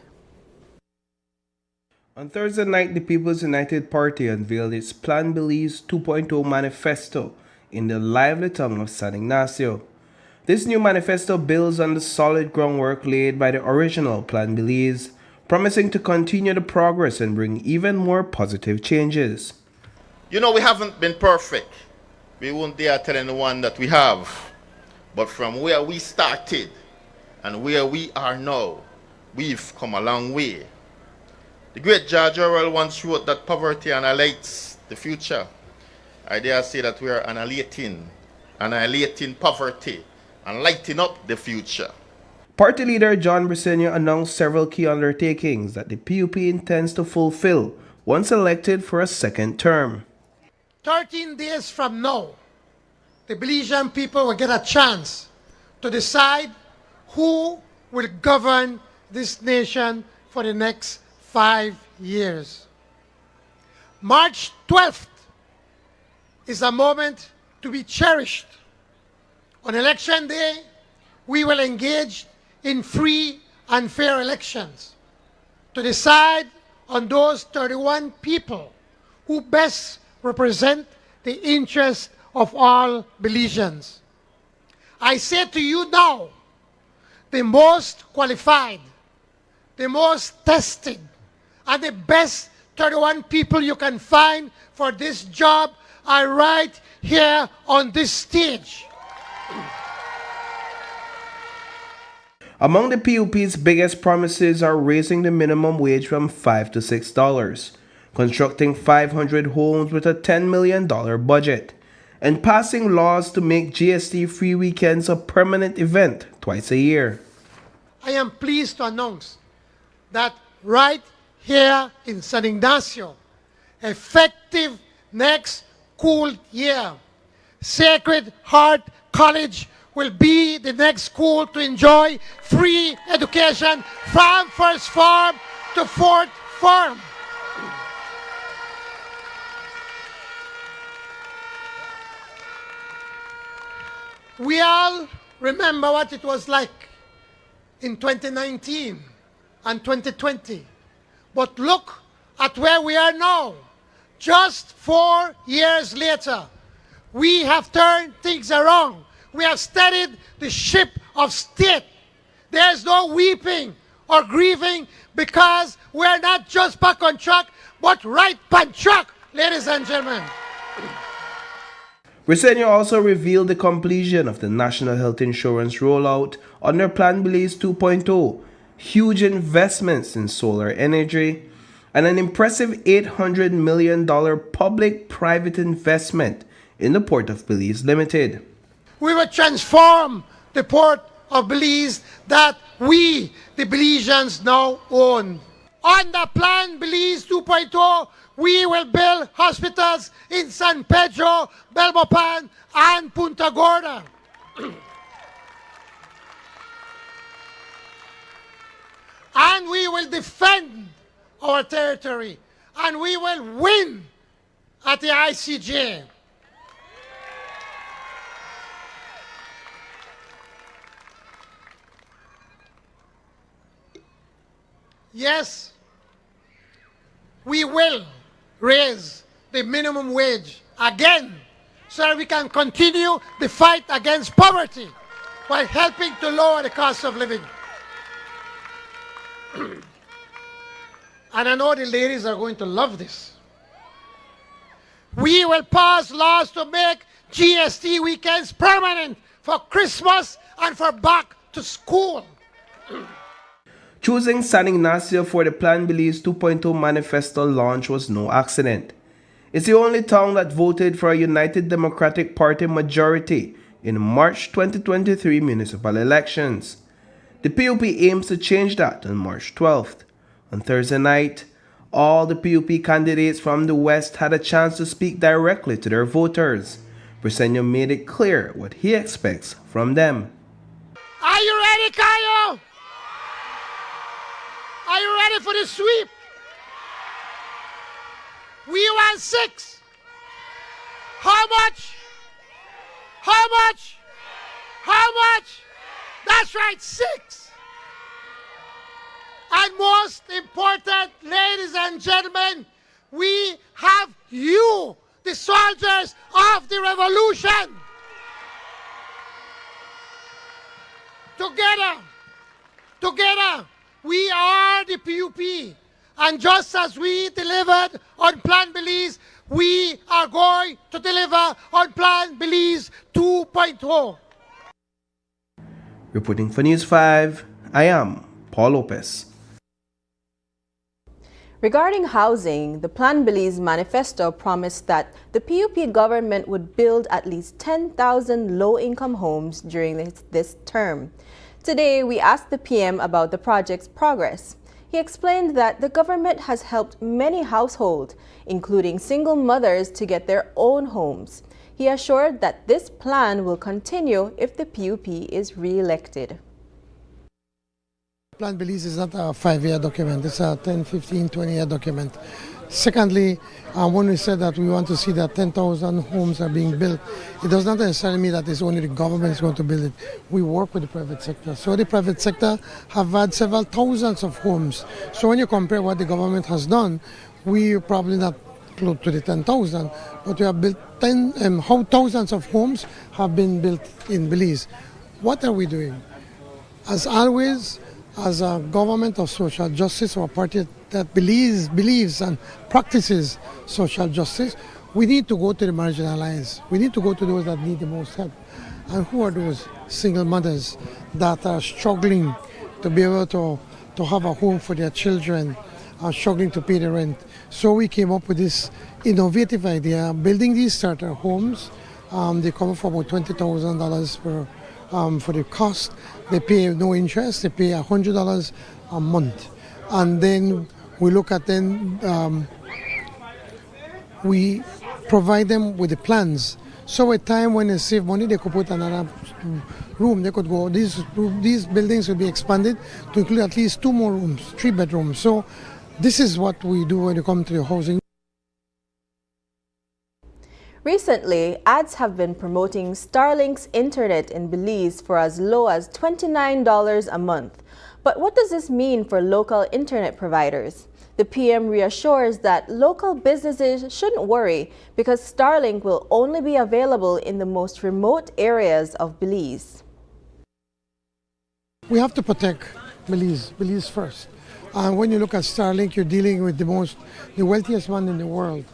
On Thursday night, the People's United Party unveiled its Plan Belize 2.0 manifesto in the lively town of San Ignacio. This new manifesto builds on the solid groundwork laid by the original Plan Belize, promising to continue the progress and bring even more positive changes. You know, we haven't been perfect. We won't dare tell anyone that we have. But from where we started and where we are now, we've come a long way. The great George Orwell once wrote that poverty annihilates the future. I dare say that we are annihilating poverty and lighting up the future. Party leader John Briceño announced several key undertakings that the PUP intends to fulfill once elected for a second term. 13 days from now, the Belizean people will get a chance to decide who will govern this nation for the next 5 years. March 12th is a moment to be cherished. On election day, we will engage in free and fair elections to decide on those 31 people who best represent the interests of all Belizeans. I say to you now, the most qualified, the most tested, and the best 31 people you can find for this job are right here on this stage. Among the PUP's biggest promises are raising the minimum wage from $5 to $6, constructing 500 homes with a $10 million budget, and passing laws to make GST-free weekends a permanent event twice a year. I am pleased to announce that right here in San Ignacio, effective next school year, Sacred Heart College will be the next school to enjoy free education from first form to fourth form. We all remember what it was like in 2019 and 2020. But look at where we are now. Just 4 years later, we have turned things around. We have steadied the ship of state. There's no weeping or grieving because we're not just back on track, but right on track, ladies and gentlemen. Briceño also revealed the completion of the National Health Insurance rollout under Plan Belize 2.0, huge investments in solar energy, and an impressive $800 million public-private investment in the Port of Belize Limited. We will transform the Port of Belize that we, the Belizeans, now own. Under Plan Belize 2.0, we will build hospitals in San Pedro, Belmopan, and Punta Gorda. And we will defend our territory, and we will win at the ICJ. Yes, we will raise the minimum wage again so that we can continue the fight against poverty while helping to lower the cost of living. And I know the ladies are going to love this. We will pass laws to make GST weekends permanent for Christmas and for back to school. Choosing San Ignacio for the Plan Belize 2.0 manifesto launch was no accident. It's the only town that voted for a United Democratic Party majority in March 2023 municipal elections. The PUP aims to change that on March 12th. On Thursday night, all the PUP candidates from the West had a chance to speak directly to their voters. Briceño made it clear what he expects from them. Are you ready, Cayo? Are you ready for the sweep? We want 6. How much? How much? How much? That's right, 6. And most important, ladies and gentlemen, we have you, the soldiers of the revolution. Together, we are the PUP. And just as we delivered on Plan Belize, we are going to deliver on Plan Belize 2.0. Reporting for News 5, I am Paul Lopez. Regarding housing, the Plan Belize manifesto promised that the PUP government would build at least 10,000 low-income homes during this term. Today, we asked the PM about the project's progress. He explained that the government has helped many households, including single mothers, to get their own homes. He assured that this plan will continue if the PUP is re-elected. Plan Belize is not a 5-year document, it's a 10, 15, 20-year document. Secondly, when we said that we want to see that 10,000 homes are being built, it does not necessarily mean that it's only the government is going to build it. We work with the private sector. So the private sector have had several thousands of homes. So when you compare what the government has done, we are probably not close to the 10,000, but we have built thousands of homes have been built in Belize. What are we doing? As always, as a government of social justice or a party that believes and practices social justice, we need to go to the marginalized. We need to go to those that need the most help. And who are those single mothers that are struggling to be able to have a home for their children are struggling to pay the rent. So we came up with this innovative idea, building these starter homes. They come for about $20,000 for the cost. They pay no interest. They pay $100 a month. And then we look at we provide them with the plans. So at time when they save money, they could put another room. They could go, these buildings will be expanded to include at least 2 more rooms, 3 bedrooms. So this is what we do when it comes to the housing. Recently, ads have been promoting Starlink's internet in Belize for as low as $29 a month. But what does this mean for local internet providers? The PM reassures that local businesses shouldn't worry because Starlink will only be available in the most remote areas of Belize. We have to protect Belize first. And when you look at Starlink, you're dealing with the wealthiest man in the world.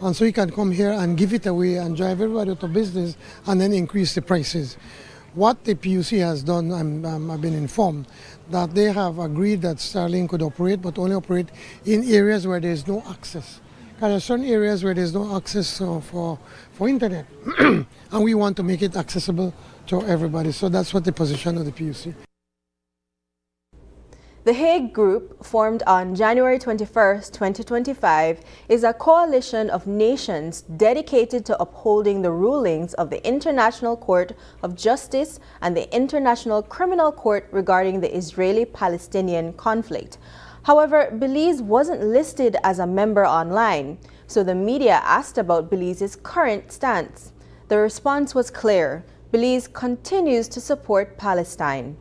And so you can come here and give it away and drive everybody out of business and then increase the prices. What the PUC has done, I've been informed, that they have agreed that Starlink could operate, but only operate in areas where there is no access. There are certain areas where there is no access for internet, and we want to make it accessible to everybody. So that's what the position of the PUC. The Hague Group, formed on January 21, 2025, is a coalition of nations dedicated to upholding the rulings of the International Court of Justice and the International Criminal Court regarding the Israeli-Palestinian conflict. However, Belize wasn't listed as a member online, so the media asked about Belize's current stance. The response was clear: Belize continues to support Palestine.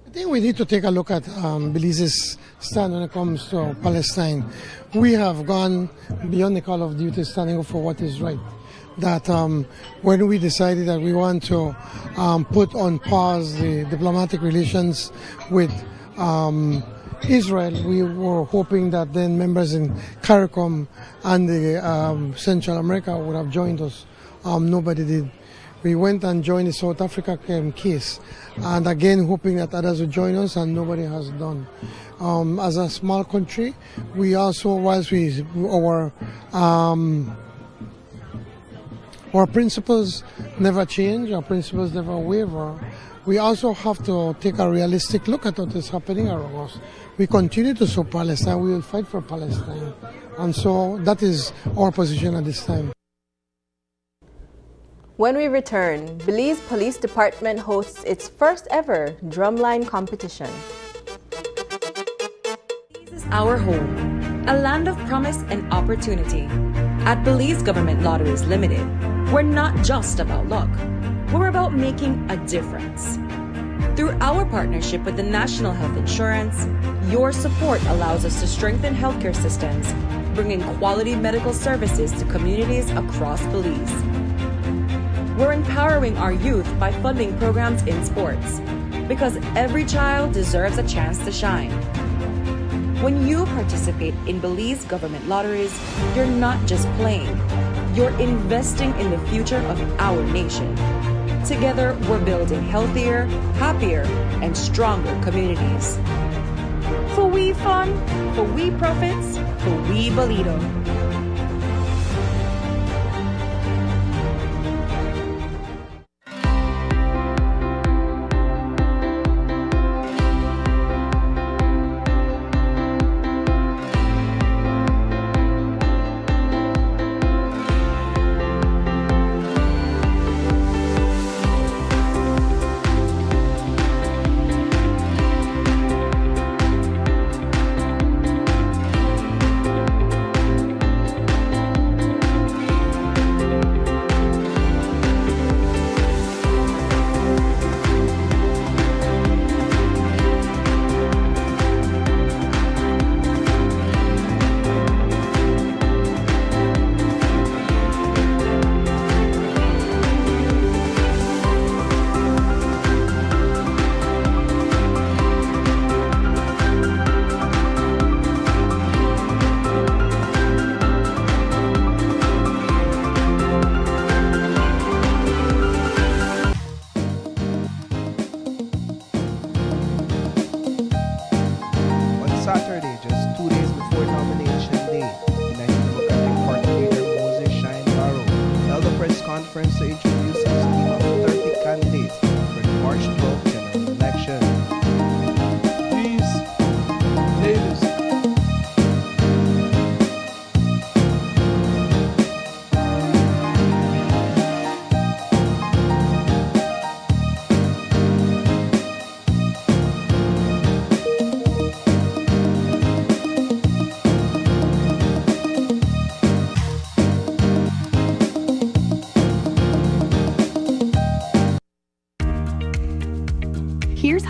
I think we need to take a look at Belize's stand when it comes to Palestine. We have gone beyond the call of duty, standing up for what is right. That when we decided that we want to put on pause the diplomatic relations with Israel, we were hoping that then members in CARICOM and the Central America would have joined us. Nobody did. We went and joined the South Africa case, and again hoping that others would join us, and nobody has done. As a small country, we also, whilst our principles never change, our principles never waver, we also have to take a realistic look at what is happening around us. We continue to support Palestine, we will fight for Palestine, and so that is our position at this time. When we return, Belize Police Department hosts its first ever drumline competition. Belize is our home, a land of promise and opportunity. At Belize Government Lotteries Limited, we're not just about luck, we're about making a difference. Through our partnership with the National Health Insurance, your support allows us to strengthen healthcare systems, bringing quality medical services to communities across Belize. We're empowering our youth by funding programs in sports, because every child deserves a chance to shine. When you participate in Belize Government Lotteries, you're not just playing, you're investing in the future of our nation. Together, we're building healthier, happier, and stronger communities. For we fun, for we profits, for we Belido. Saturday, just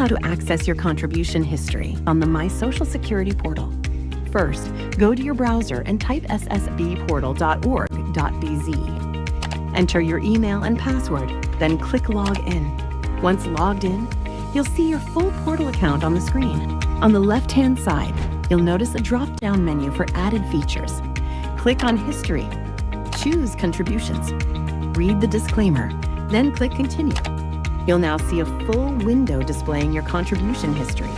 how to access your contribution history on the My Social Security portal. First, go to your browser and type ssbportal.org.bz. Enter your email and password, then click Log In. Once logged in, you'll see your full portal account on the screen. On the left-hand side, you'll notice a drop-down menu for added features. Click on History. Choose Contributions. Read the disclaimer, then click Continue. You'll now see a full window displaying your contribution history.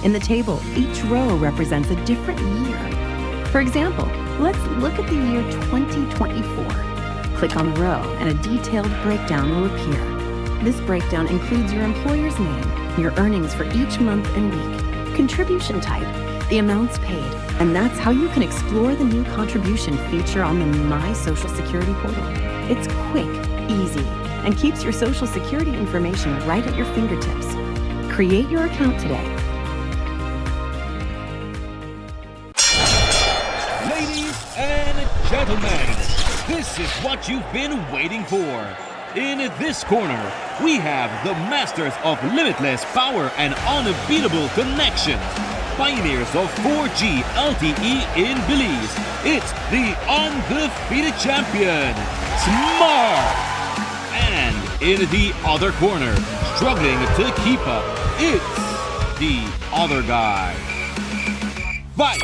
In the table, each row represents a different year. For example, let's look at the year 2024. Click on the row and a detailed breakdown will appear. This breakdown includes your employer's name, your earnings for each month and week, contribution type, the amounts paid, and that's how you can explore the new contribution feature on the My Social Security portal. It's quick, easy, and keeps your Social Security information right at your fingertips. Create your account today. Ladies and gentlemen, this is what you've been waiting for. In this corner, we have the masters of limitless power and unbeatable connections. Pioneers of 4G LTE in Belize. It's the undefeated champion, Smart. And in the other corner, struggling to keep up, it's the other guy. Fight!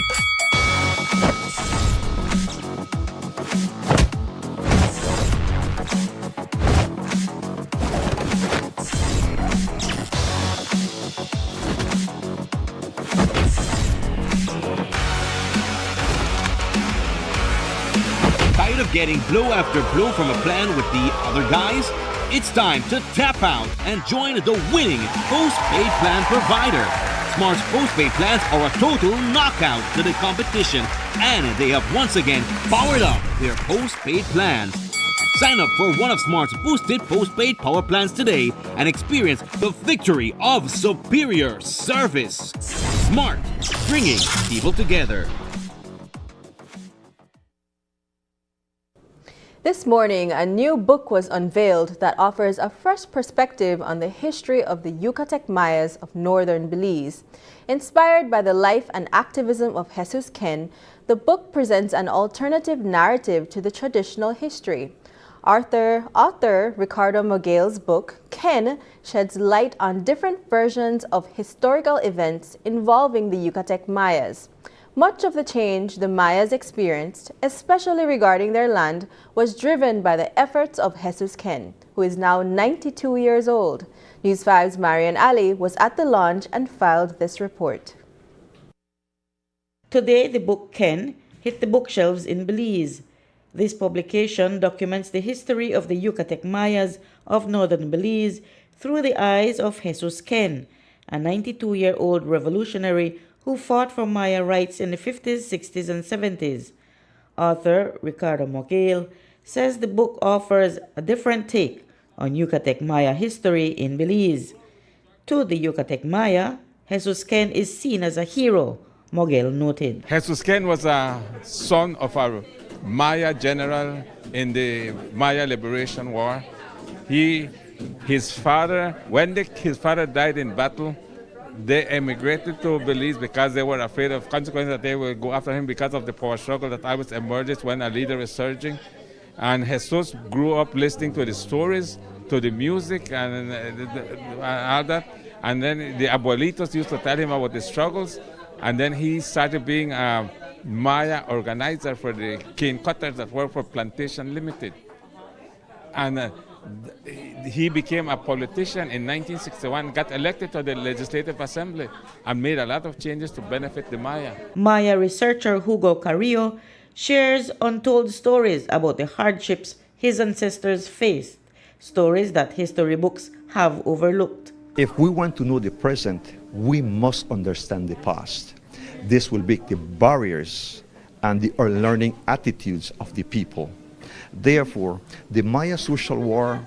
Tired of getting blow after blow from a plan with the other guys? It's time to tap out and join the winning postpaid plan provider. Smart's postpaid plans are a total knockout to the competition, and they have once again powered up their postpaid plans. Sign up for one of Smart's boosted postpaid power plans today and experience the victory of superior service. Smart, bringing people together. This morning, a new book was unveiled that offers a fresh perspective on the history of the Yucatech Mayas of northern Belize. Inspired by the life and activism of Jesus Ken, the book presents an alternative narrative to the traditional history. Author Ricardo Mogale's book, Ken, sheds light on different versions of historical events involving the Yucatech Mayas. Much of the change the Mayas experienced, especially regarding their land, was driven by the efforts of Jesus Ken, who is now 92 years old. News 5's Marian Ali was at the launch and filed this report. Today, the book Ken hit the bookshelves in Belize. This publication documents the history of the Yucatech Mayas of northern Belize through the eyes of Jesus Ken, a 92-year-old revolutionary who fought for Maya rights in the 50s, 60s, and 70s. Author Ricardo Mogale says the book offers a different take on Yucatech Maya history in Belize. To the Yucatech Maya, Jesus Ken is seen as a hero, Mogale noted. Jesus Ken was a son of a Maya general in the Maya Liberation War. His father died in battle, they emigrated to Belize because they were afraid of consequences that they would go after him because of the power struggle that always emerges when a leader is surging. And Jesus grew up listening to the stories, to the music, and all that. And then the abuelitos used to tell him about the struggles. And then he started being a Maya organizer for the cane cutters that work for Plantation Limited. And he became a politician in 1961, got elected to the Legislative Assembly, and made a lot of changes to benefit the Maya. Maya researcher Hugo Carrillo shares untold stories about the hardships his ancestors faced, stories that history books have overlooked. If we want to know the present, we must understand the past. This will break the barriers and the learning attitudes of the people. Therefore, the Maya social war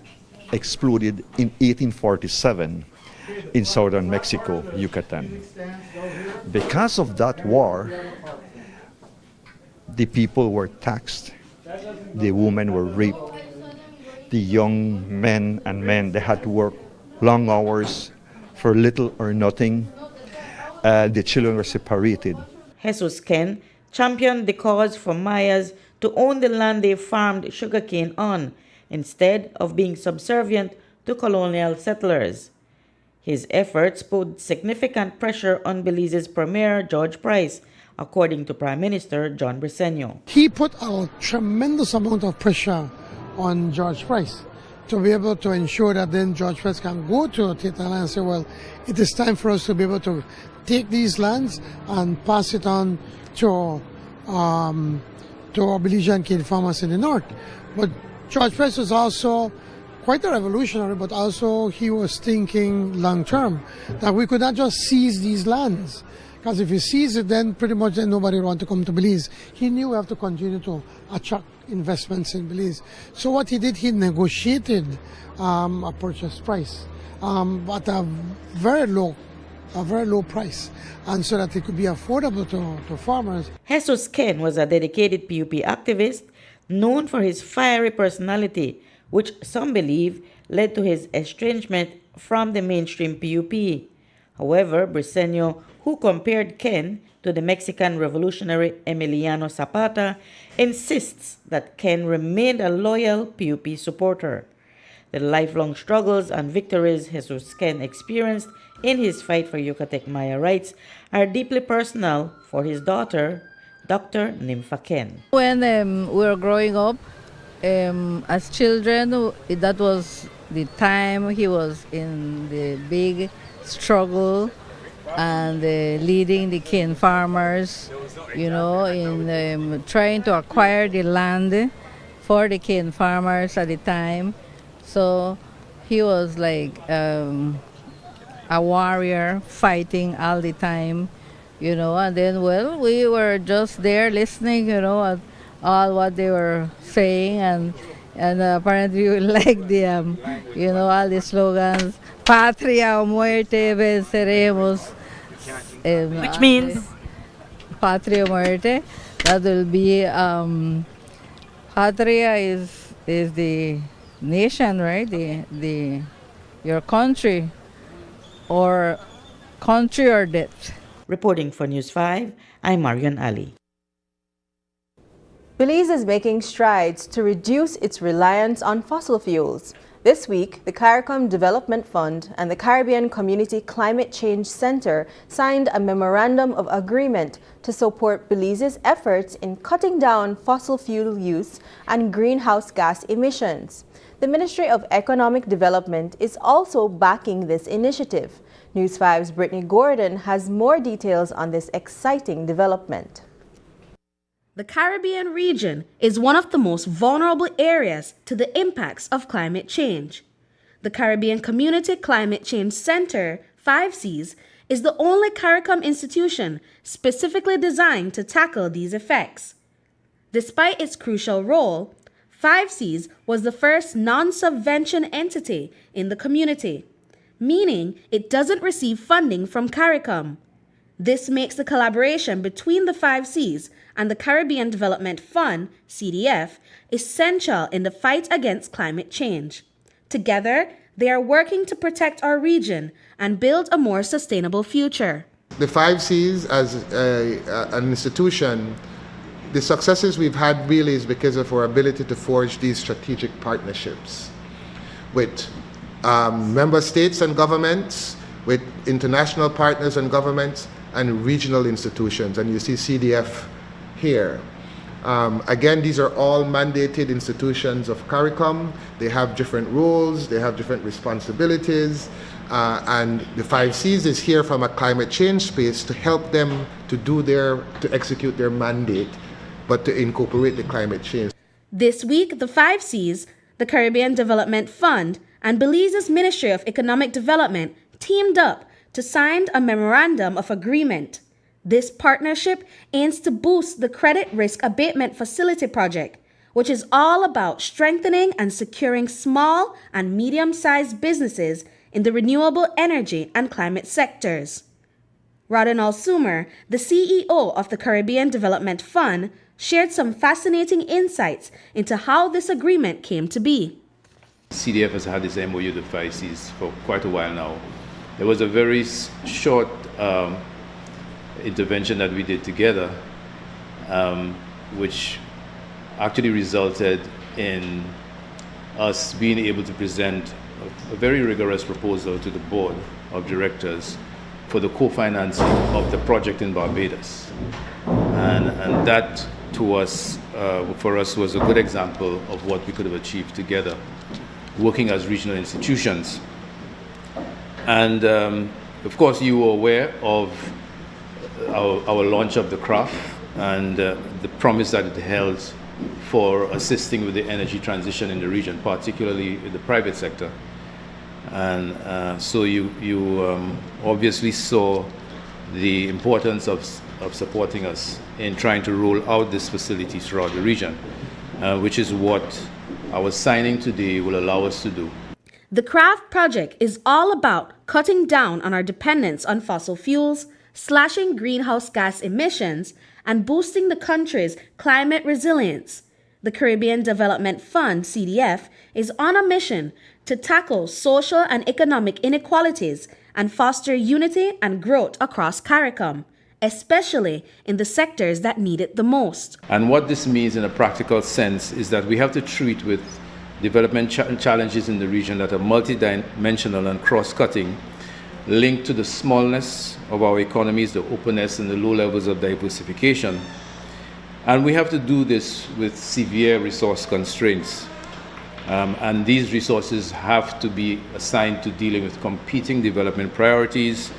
exploded in 1847 in southern Mexico, Yucatan. Because of that war, the people were taxed, the women were raped, the young men, they had to work long hours for little or nothing, the children were separated. Jesus Ken championed the cause for Mayas to own the land they farmed sugarcane on, instead of being subservient to colonial settlers. His efforts put significant pressure on Belize's Premier George Price, according to Prime Minister John Briceño. He put a tremendous amount of pressure on George Price to be able to ensure that then George Price can go to Tetala and say, well, it is time for us to be able to take these lands and pass it on to our Belizean cane farmers in the north. But George Price was also quite a revolutionary, but also he was thinking long term, that we could not just seize these lands. Because if you seize it, then pretty much then nobody would want to come to Belize. He knew we have to continue to attract investments in Belize. So what he did, he negotiated a purchase price at a very low price, and so that it could be affordable to farmers. Jesus Ken was a dedicated PUP activist known for his fiery personality, which some believe led to his estrangement from the mainstream PUP. However, Briceño, who compared Ken to the Mexican revolutionary Emiliano Zapata, insists that Ken remained a loyal PUP supporter. The lifelong struggles and victories Jesus Ken experienced in his fight for Yucatech Maya rights are deeply personal for his daughter, Dr. Nympha Ken. When we were growing up, as children, that was the time he was in the big struggle and leading the cane farmers, in trying to acquire the land for the cane farmers at the time. So he was like a warrior fighting all the time, and then, well, we were just there listening, at all what they were saying, and apparently we like the, all the slogans, Patria o muerte venceremos. Which means? Patria o muerte. That will be, Patria is the nation, right? Your country, or death. Reporting for News 5, I'm Marian Ali. Belize is making strides to reduce its reliance on fossil fuels. This week, the CARICOM Development Fund and the Caribbean Community Climate Change Center signed a memorandum of agreement to support Belize's efforts in cutting down fossil fuel use and greenhouse gas emissions. The Ministry of Economic Development is also backing this initiative. News 5's Brittany Gordon has more details on this exciting development. The Caribbean region is one of the most vulnerable areas to the impacts of climate change. The Caribbean Community Climate Change Center, 5Cs, is the only CARICOM institution specifically designed to tackle these effects. Despite its crucial role, 5Cs was the first non-subvention entity in the community, meaning it doesn't receive funding from CARICOM. This makes the collaboration between the 5Cs and the Caribbean Development Fund, CDF, essential in the fight against climate change. Together, they are working to protect our region and build a more sustainable future. The 5Cs as an institution, the successes we've had really is because of our ability to forge these strategic partnerships with member states and governments, with international partners and governments, and regional institutions. And you see CDF here. Again, these are all mandated institutions of CARICOM. They have different roles, they have different responsibilities, and the 5Cs is here from a climate change space to help them to execute their mandate, but to incorporate the climate change. This week, the 5Cs, the Caribbean Development Fund, and Belize's Ministry of Economic Development teamed up to sign a memorandum of agreement. This partnership aims to boost the Credit Risk Abatement Facility project, which is all about strengthening and securing small and medium-sized businesses in the renewable energy and climate sectors. Rodinal Sumer, the CEO of the Caribbean Development Fund, shared some fascinating insights into how this agreement came to be. CDF has had this MOU with 5Cs for quite a while now, There was a very short intervention that we did together, which actually resulted in us being able to present a very rigorous proposal to the board of directors for the co-financing of the project in Barbados. And that, to us, for us, was a good example of what we could have achieved together, working as regional institutions. And of course, you were aware of our launch of the CRAF and the promise that it held for assisting with the energy transition in the region, particularly in the private sector. And so you obviously saw the importance of supporting us in trying to roll out this facility throughout the region, which is what our signing today will allow us to do. The CRAF project is all about cutting down on our dependence on fossil fuels, slashing greenhouse gas emissions, and boosting the country's climate resilience. The Caribbean Development Fund, CDF, is on a mission to tackle social and economic inequalities and foster unity and growth across CARICOM, especially in the sectors that need it the most. And what this means in a practical sense is that we have to treat with development challenges in the region that are multidimensional and cross-cutting, linked to the smallness of our economies, the openness and the low levels of diversification. And we have to do this with severe resource constraints. And these resources have to be assigned to dealing with competing development priorities,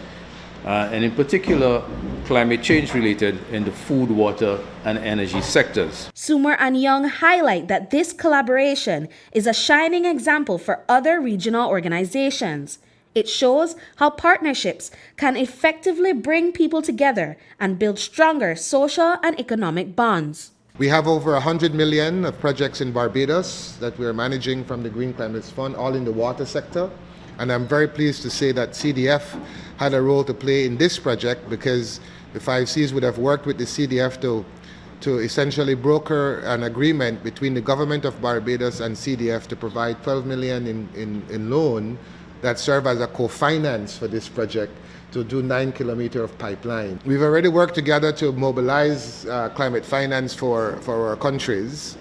and in particular, climate change related in the food, water, and energy sectors. Sumer and Young highlight that this collaboration is a shining example for other regional organizations. It shows how partnerships can effectively bring people together and build stronger social and economic bonds. We have over 100 million of projects in Barbados that we are managing from the Green Climate Fund, all in the water sector. And I'm very pleased to say that CDF had a role to play in this project, because the 5Cs would have worked with the CDF to essentially broker an agreement between the government of Barbados and CDF to provide 12 million in loan that serve as a co-finance for this project to do 9 kilometers of pipeline. We've already worked together to mobilize climate finance for our countries.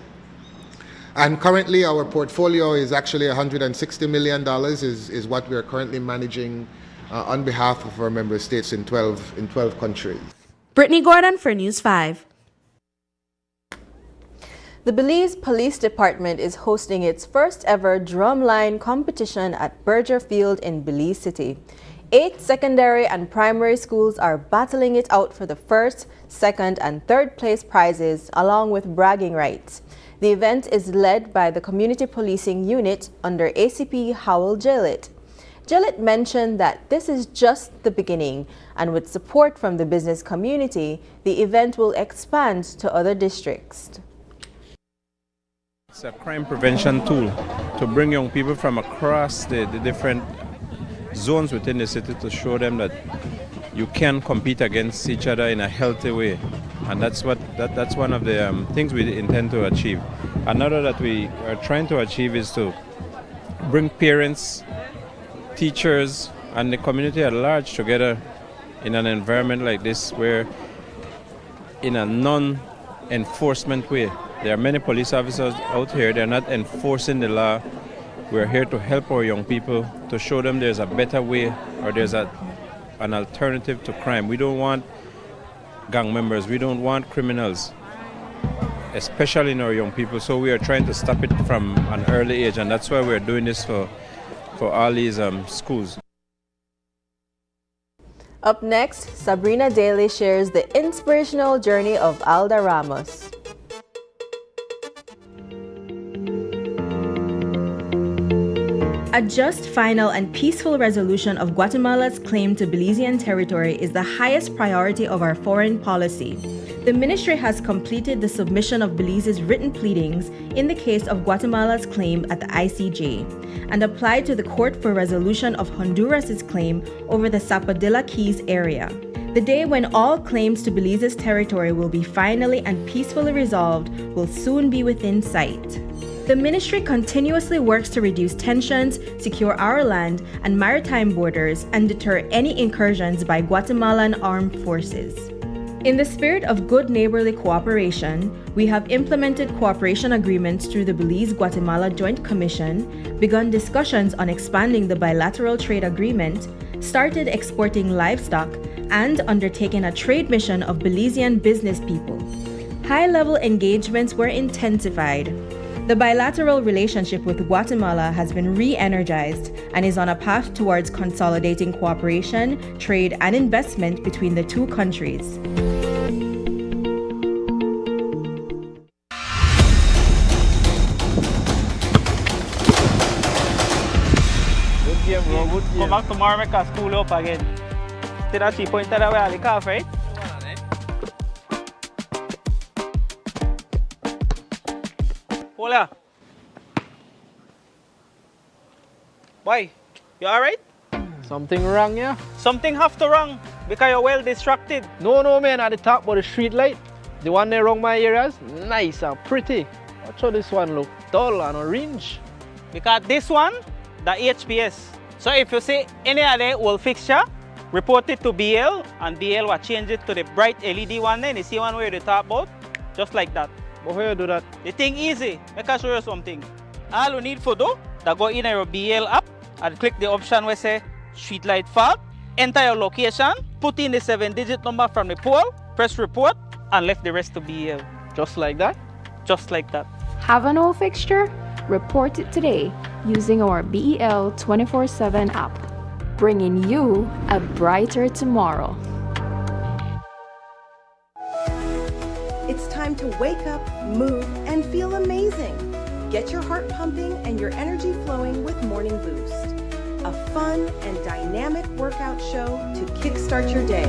And currently our portfolio is actually $160 million is what we are currently managing on behalf of our member states in 12 countries. Brittany Gordon for News 5. The Belize Police Department is hosting its first ever drumline competition at Berger Field in Belize City. 8 secondary and primary schools are battling it out for the first, second, and third place prizes, along with bragging rights. The event is led by the Community Policing Unit under ACP Howell Gillett. Gillett mentioned that this is just the beginning, and with support from the business community, the event will expand to other districts. It's a crime prevention tool to bring young people from across the different zones within the city to show them that you can compete against each other in a healthy way. And that's one of the things we intend to achieve. Another that we are trying to achieve is to bring parents, teachers, and the community at large together in an environment like this, where in a non-enforcement way. There are many police officers out here, they're not enforcing the law. We're here to help our young people, to show them there's a better way, or there's an alternative to crime. We don't want gang members, we don't want criminals, especially in our young people. So we are trying to stop it from an early age, and that's why we're doing this for all these schools. Up next, Sabrina Daly shares the inspirational journey of Alda Ramos. A just, final, and peaceful resolution of Guatemala's claim to Belizean territory is the highest priority of our foreign policy. The ministry has completed the submission of Belize's written pleadings in the case of Guatemala's claim at the ICJ and applied to the court for resolution of Honduras's claim over the Zapadilla Keys area. The day when all claims to Belize's territory will be finally and peacefully resolved will soon be within sight. The ministry continuously works to reduce tensions, secure our land and maritime borders, and deter any incursions by Guatemalan armed forces. In the spirit of good neighborly cooperation, we have implemented cooperation agreements through the Belize-Guatemala Joint Commission, begun discussions on expanding the bilateral trade agreement, started exporting livestock, and undertaken a trade mission of Belizean business people. High-level engagements were intensified. The bilateral relationship with Guatemala has been re-energized and is on a path towards consolidating cooperation, trade, and investment between the two countries. Come back tomorrow, make us school up again. Still a 3 pointer away, Ali Calf, right? Hola. Boy, you alright? Something wrong, yeah? Something have to wrong because you're well distracted. No, man, at the top of the street light. The one there around my areas, nice and pretty. Watch how this one look dull and orange. Because this one, the HPS. So if you see any other old fixture, report it to BL, and BL will change it to the bright LED one. Then you see one where you talk about, just like that. But how you do that? The thing easy. Make I show you something. All you need for do, that go in your BL app and click the option where say street light fault, enter your location, put in the 7-digit number from the pole, press report, and left the rest to BL. Just like that? Just like that. Have an old fixture? Report it today using our BEL 24/7 app, bringing you a brighter tomorrow. It's time to wake up, move, and feel amazing. Get your heart pumping and your energy flowing with Morning Boost, a fun and dynamic workout show to kickstart your day.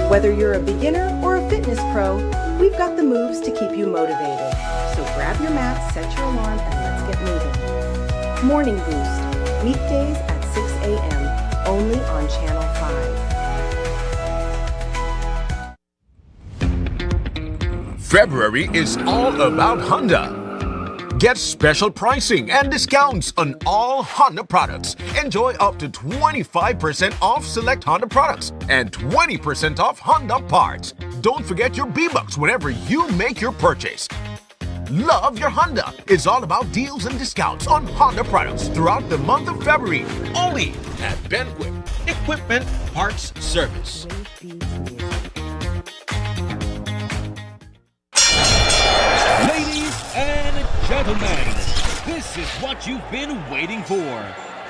Whether you're a beginner or a fitness pro, we've got the moves to keep you motivated. So grab your mat, set your alarm, and let's get moving. Morning Boost, weekdays at 6 a.m., only on Channel 5. February is all about Honda. Get special pricing and discounts on all Honda products. Enjoy up to 25% off select Honda products and 20% off Honda parts. Don't forget your B-Bucks whenever you make your purchase. Love your Honda. It's all about deals and discounts on Honda products throughout the month of February. Only at Benquip Equipment Parts Service. Ladies and gentlemen, this is what you've been waiting for.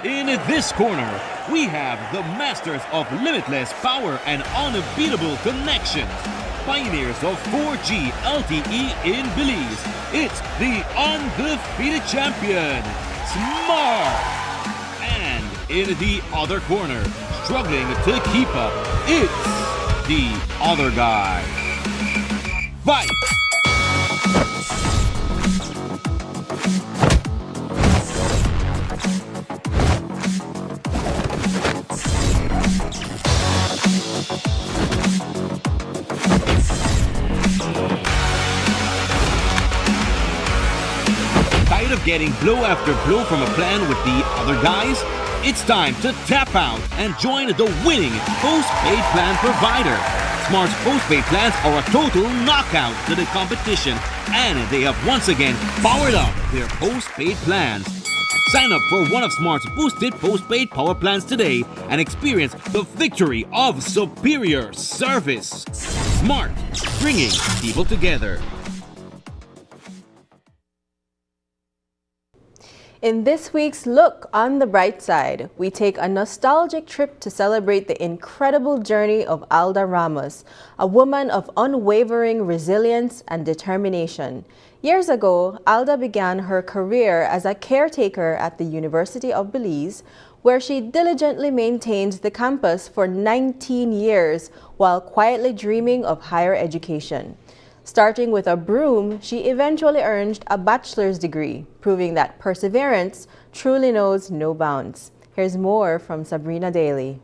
In this corner, we have the masters of limitless power and unbeatable connections. Pioneers of 4G LTE in Belize. It's the undefeated champion, Smart. And in the other corner, struggling to keep up, it's the other guy. Fight! Tired of getting blow after blow from a plan with the other guys? It's time to tap out and join the winning postpaid plan provider. Smart's postpaid plans are a total knockout to the competition, and they have once again powered up their postpaid plans. Sign up for one of Smart's boosted postpaid power plans today and experience the victory of superior service. Smart, bringing people together. In this week's Look on the Bright Side, we take a nostalgic trip to celebrate the incredible journey of Alda Ramos, a woman of unwavering resilience and determination. Years ago, Alda began her career as a caretaker at the University of Belize, where she diligently maintained the campus for 19 years while quietly dreaming of higher education. Starting with a broom, she eventually earned a bachelor's degree, proving that perseverance truly knows no bounds. Here's more from Sabrina Daly.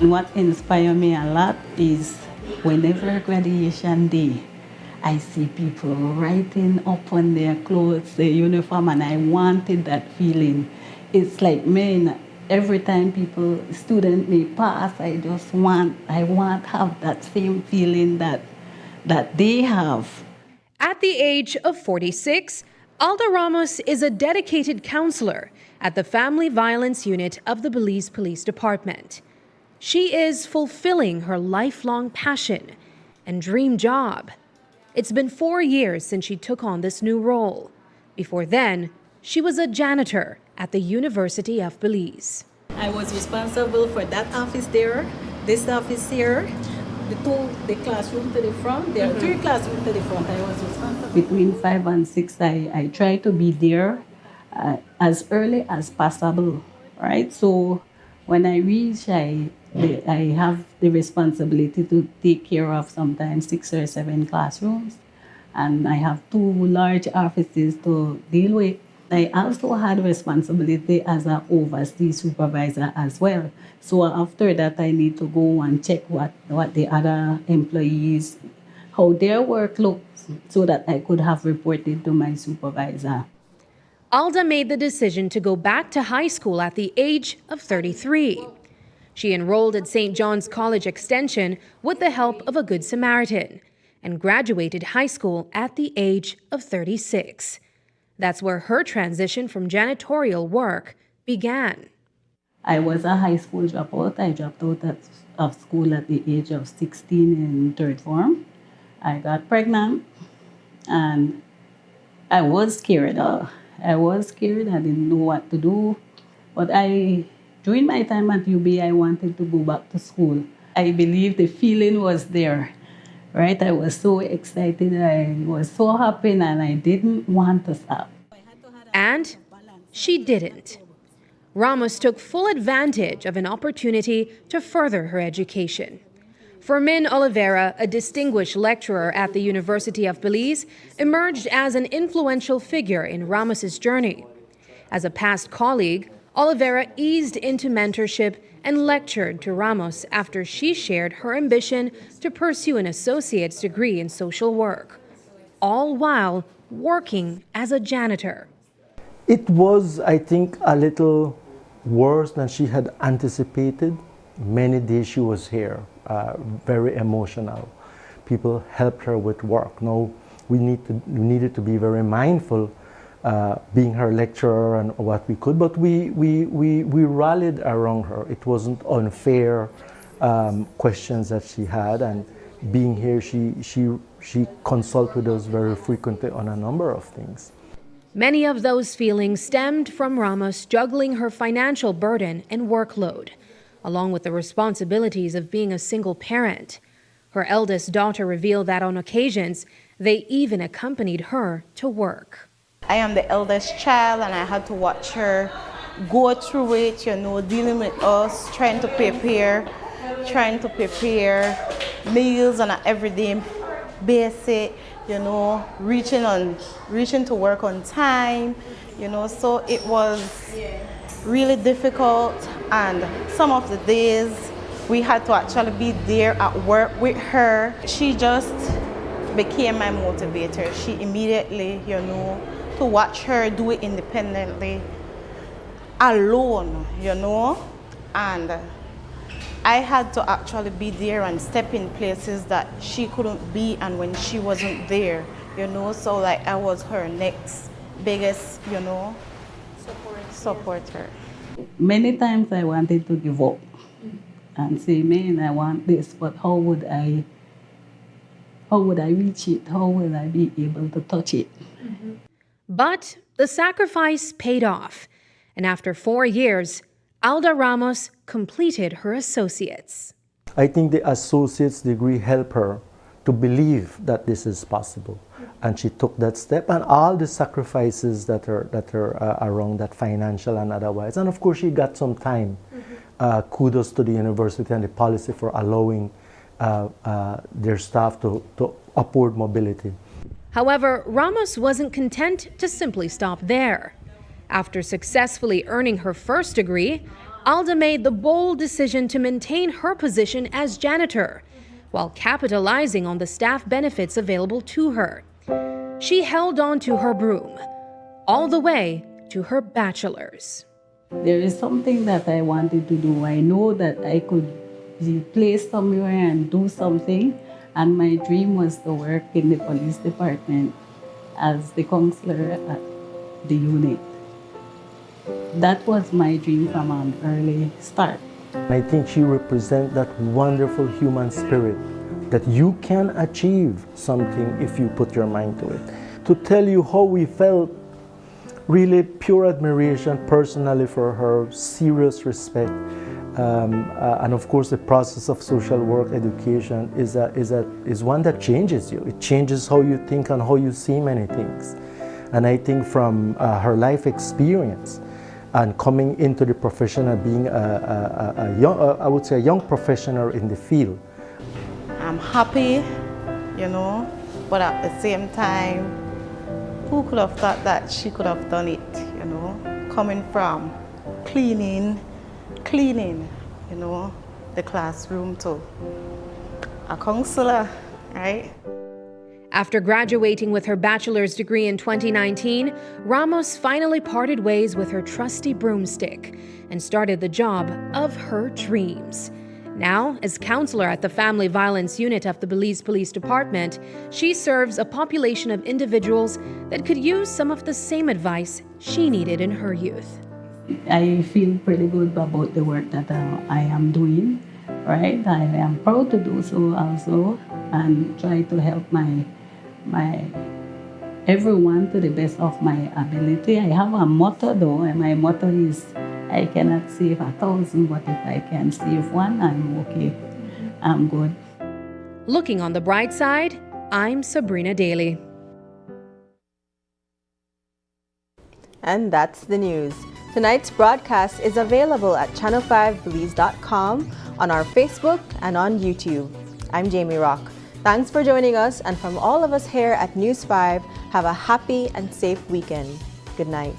What inspires me a lot is whenever graduation day, I see people writing up on their clothes, their uniform, and I wanted that feeling. It's like, man, every time student may pass, I want to have that same feeling that they have. At the age of 46, Alda Ramos is a dedicated counselor at the Family Violence Unit of the Belize Police Department. She is fulfilling her lifelong passion and dream job. It's been 4 years since she took on this new role. Before then, she was a janitor at the University of Belize. I was responsible for that office there, this office here, the classroom to the front. There are 3 classrooms to the front. I was responsible. Between 5 and 6, I try to be there as early as possible, right? So when I reach, I have the responsibility to take care of sometimes 6 or 7 classrooms, and I have 2 large offices to deal with. I also had responsibility as an overseas supervisor as well. So after that, I need to go and check what the other employees, how their work looks, so that I could have reported to my supervisor. Alda made the decision to go back to high school at the age of 33. She enrolled at St. John's College Extension with the help of a Good Samaritan and graduated high school at the age of 36. That's where her transition from janitorial work began. I was a high school dropout. I dropped out of school at the age of 16 in 3rd form. I got pregnant and I was scared. I didn't know what to do. But during my time at UB, I wanted to go back to school. I believe the feeling was there, right? I was so excited, I was so happy, and I didn't want to stop. And she didn't. Ramos took full advantage of an opportunity to further her education. Fermin Oliveira, a distinguished lecturer at the University of Belize, emerged as an influential figure in Ramos's journey. As a past colleague, Oliveira eased into mentorship and lectured to Ramos after she shared her ambition to pursue an associate's degree in social work, all while working as a janitor. It was, I think, a little worse than she had anticipated. Many days she was here, very emotional. People helped her with work. Now, we needed to be very mindful, being her lecturer and what we could, but we rallied around her. It wasn't unfair questions that she had, and being here, she consulted with us very frequently on a number of things. Many of those feelings stemmed from Ramos juggling her financial burden and workload, along with the responsibilities of being a single parent. Her eldest daughter revealed that on occasions, they even accompanied her to work. I am the eldest child and I had to watch her go through it, dealing with us, trying to prepare meals on an everyday basis, reaching to work on time, so it was really difficult, and some of the days we had to actually be there at work with her. She just became my motivator. She immediately, to watch her do it independently, alone, and I had to actually be there and step in places that she couldn't be, and when she wasn't there, so like I was her next biggest, supporter. Many times I wanted to give up and say, man, I want this, but how would I reach it? How will I be able to touch it? But the sacrifice paid off, and after 4 years, Alda Ramos completed her associates. I think the associate's degree helped her to believe that this is possible. And she took that step, and all the sacrifices that are around that, financial and otherwise. And of course, she got some time. Kudos to the university and the policy for allowing their staff to upward mobility. However, Ramos wasn't content to simply stop there. After successfully earning her first degree, Alda made the bold decision to maintain her position as janitor, while capitalizing on the staff benefits available to her. She held on to her broom, all the way to her bachelor's. There is something that I wanted to do. I know that I could be placed somewhere and do something, and my dream was to work in the police department as the counselor at the unit. That was my dream from an early start. I think she represents that wonderful human spirit that you can achieve something if you put your mind to it. To tell you how we felt, really pure admiration personally for her, serious respect, and of course the process of social work education is one that changes you. It changes how you think and how you see many things. And I think from her life experience and coming into the profession and being a young, I would say a young professional in the field. I'm happy, you know, but at the same time, who could have thought that she could have done it, you know, coming from cleaning, you know, the classroom to a counselor, right? After graduating with her bachelor's degree in 2019, Ramos finally parted ways with her trusty broomstick and started the job of her dreams. Now, as counselor at the Family Violence Unit of the Belize Police Department, she serves a population of individuals that could use some of the same advice she needed in her youth. I feel pretty good about the work that I am doing, right? I am proud to do so also and try to help my everyone to the best of my ability. I have a motto though, and my motto is, I cannot save 1,000, but if I can save one, I'm okay. I'm good. Looking on the bright side, I'm Sabrina Daly. And that's the news. Tonight's broadcast is available at channel5belize.com, on our Facebook, and on YouTube. I'm Jamie Rock. Thanks for joining us, and from all of us here at News 5, have a happy and safe weekend. Good night.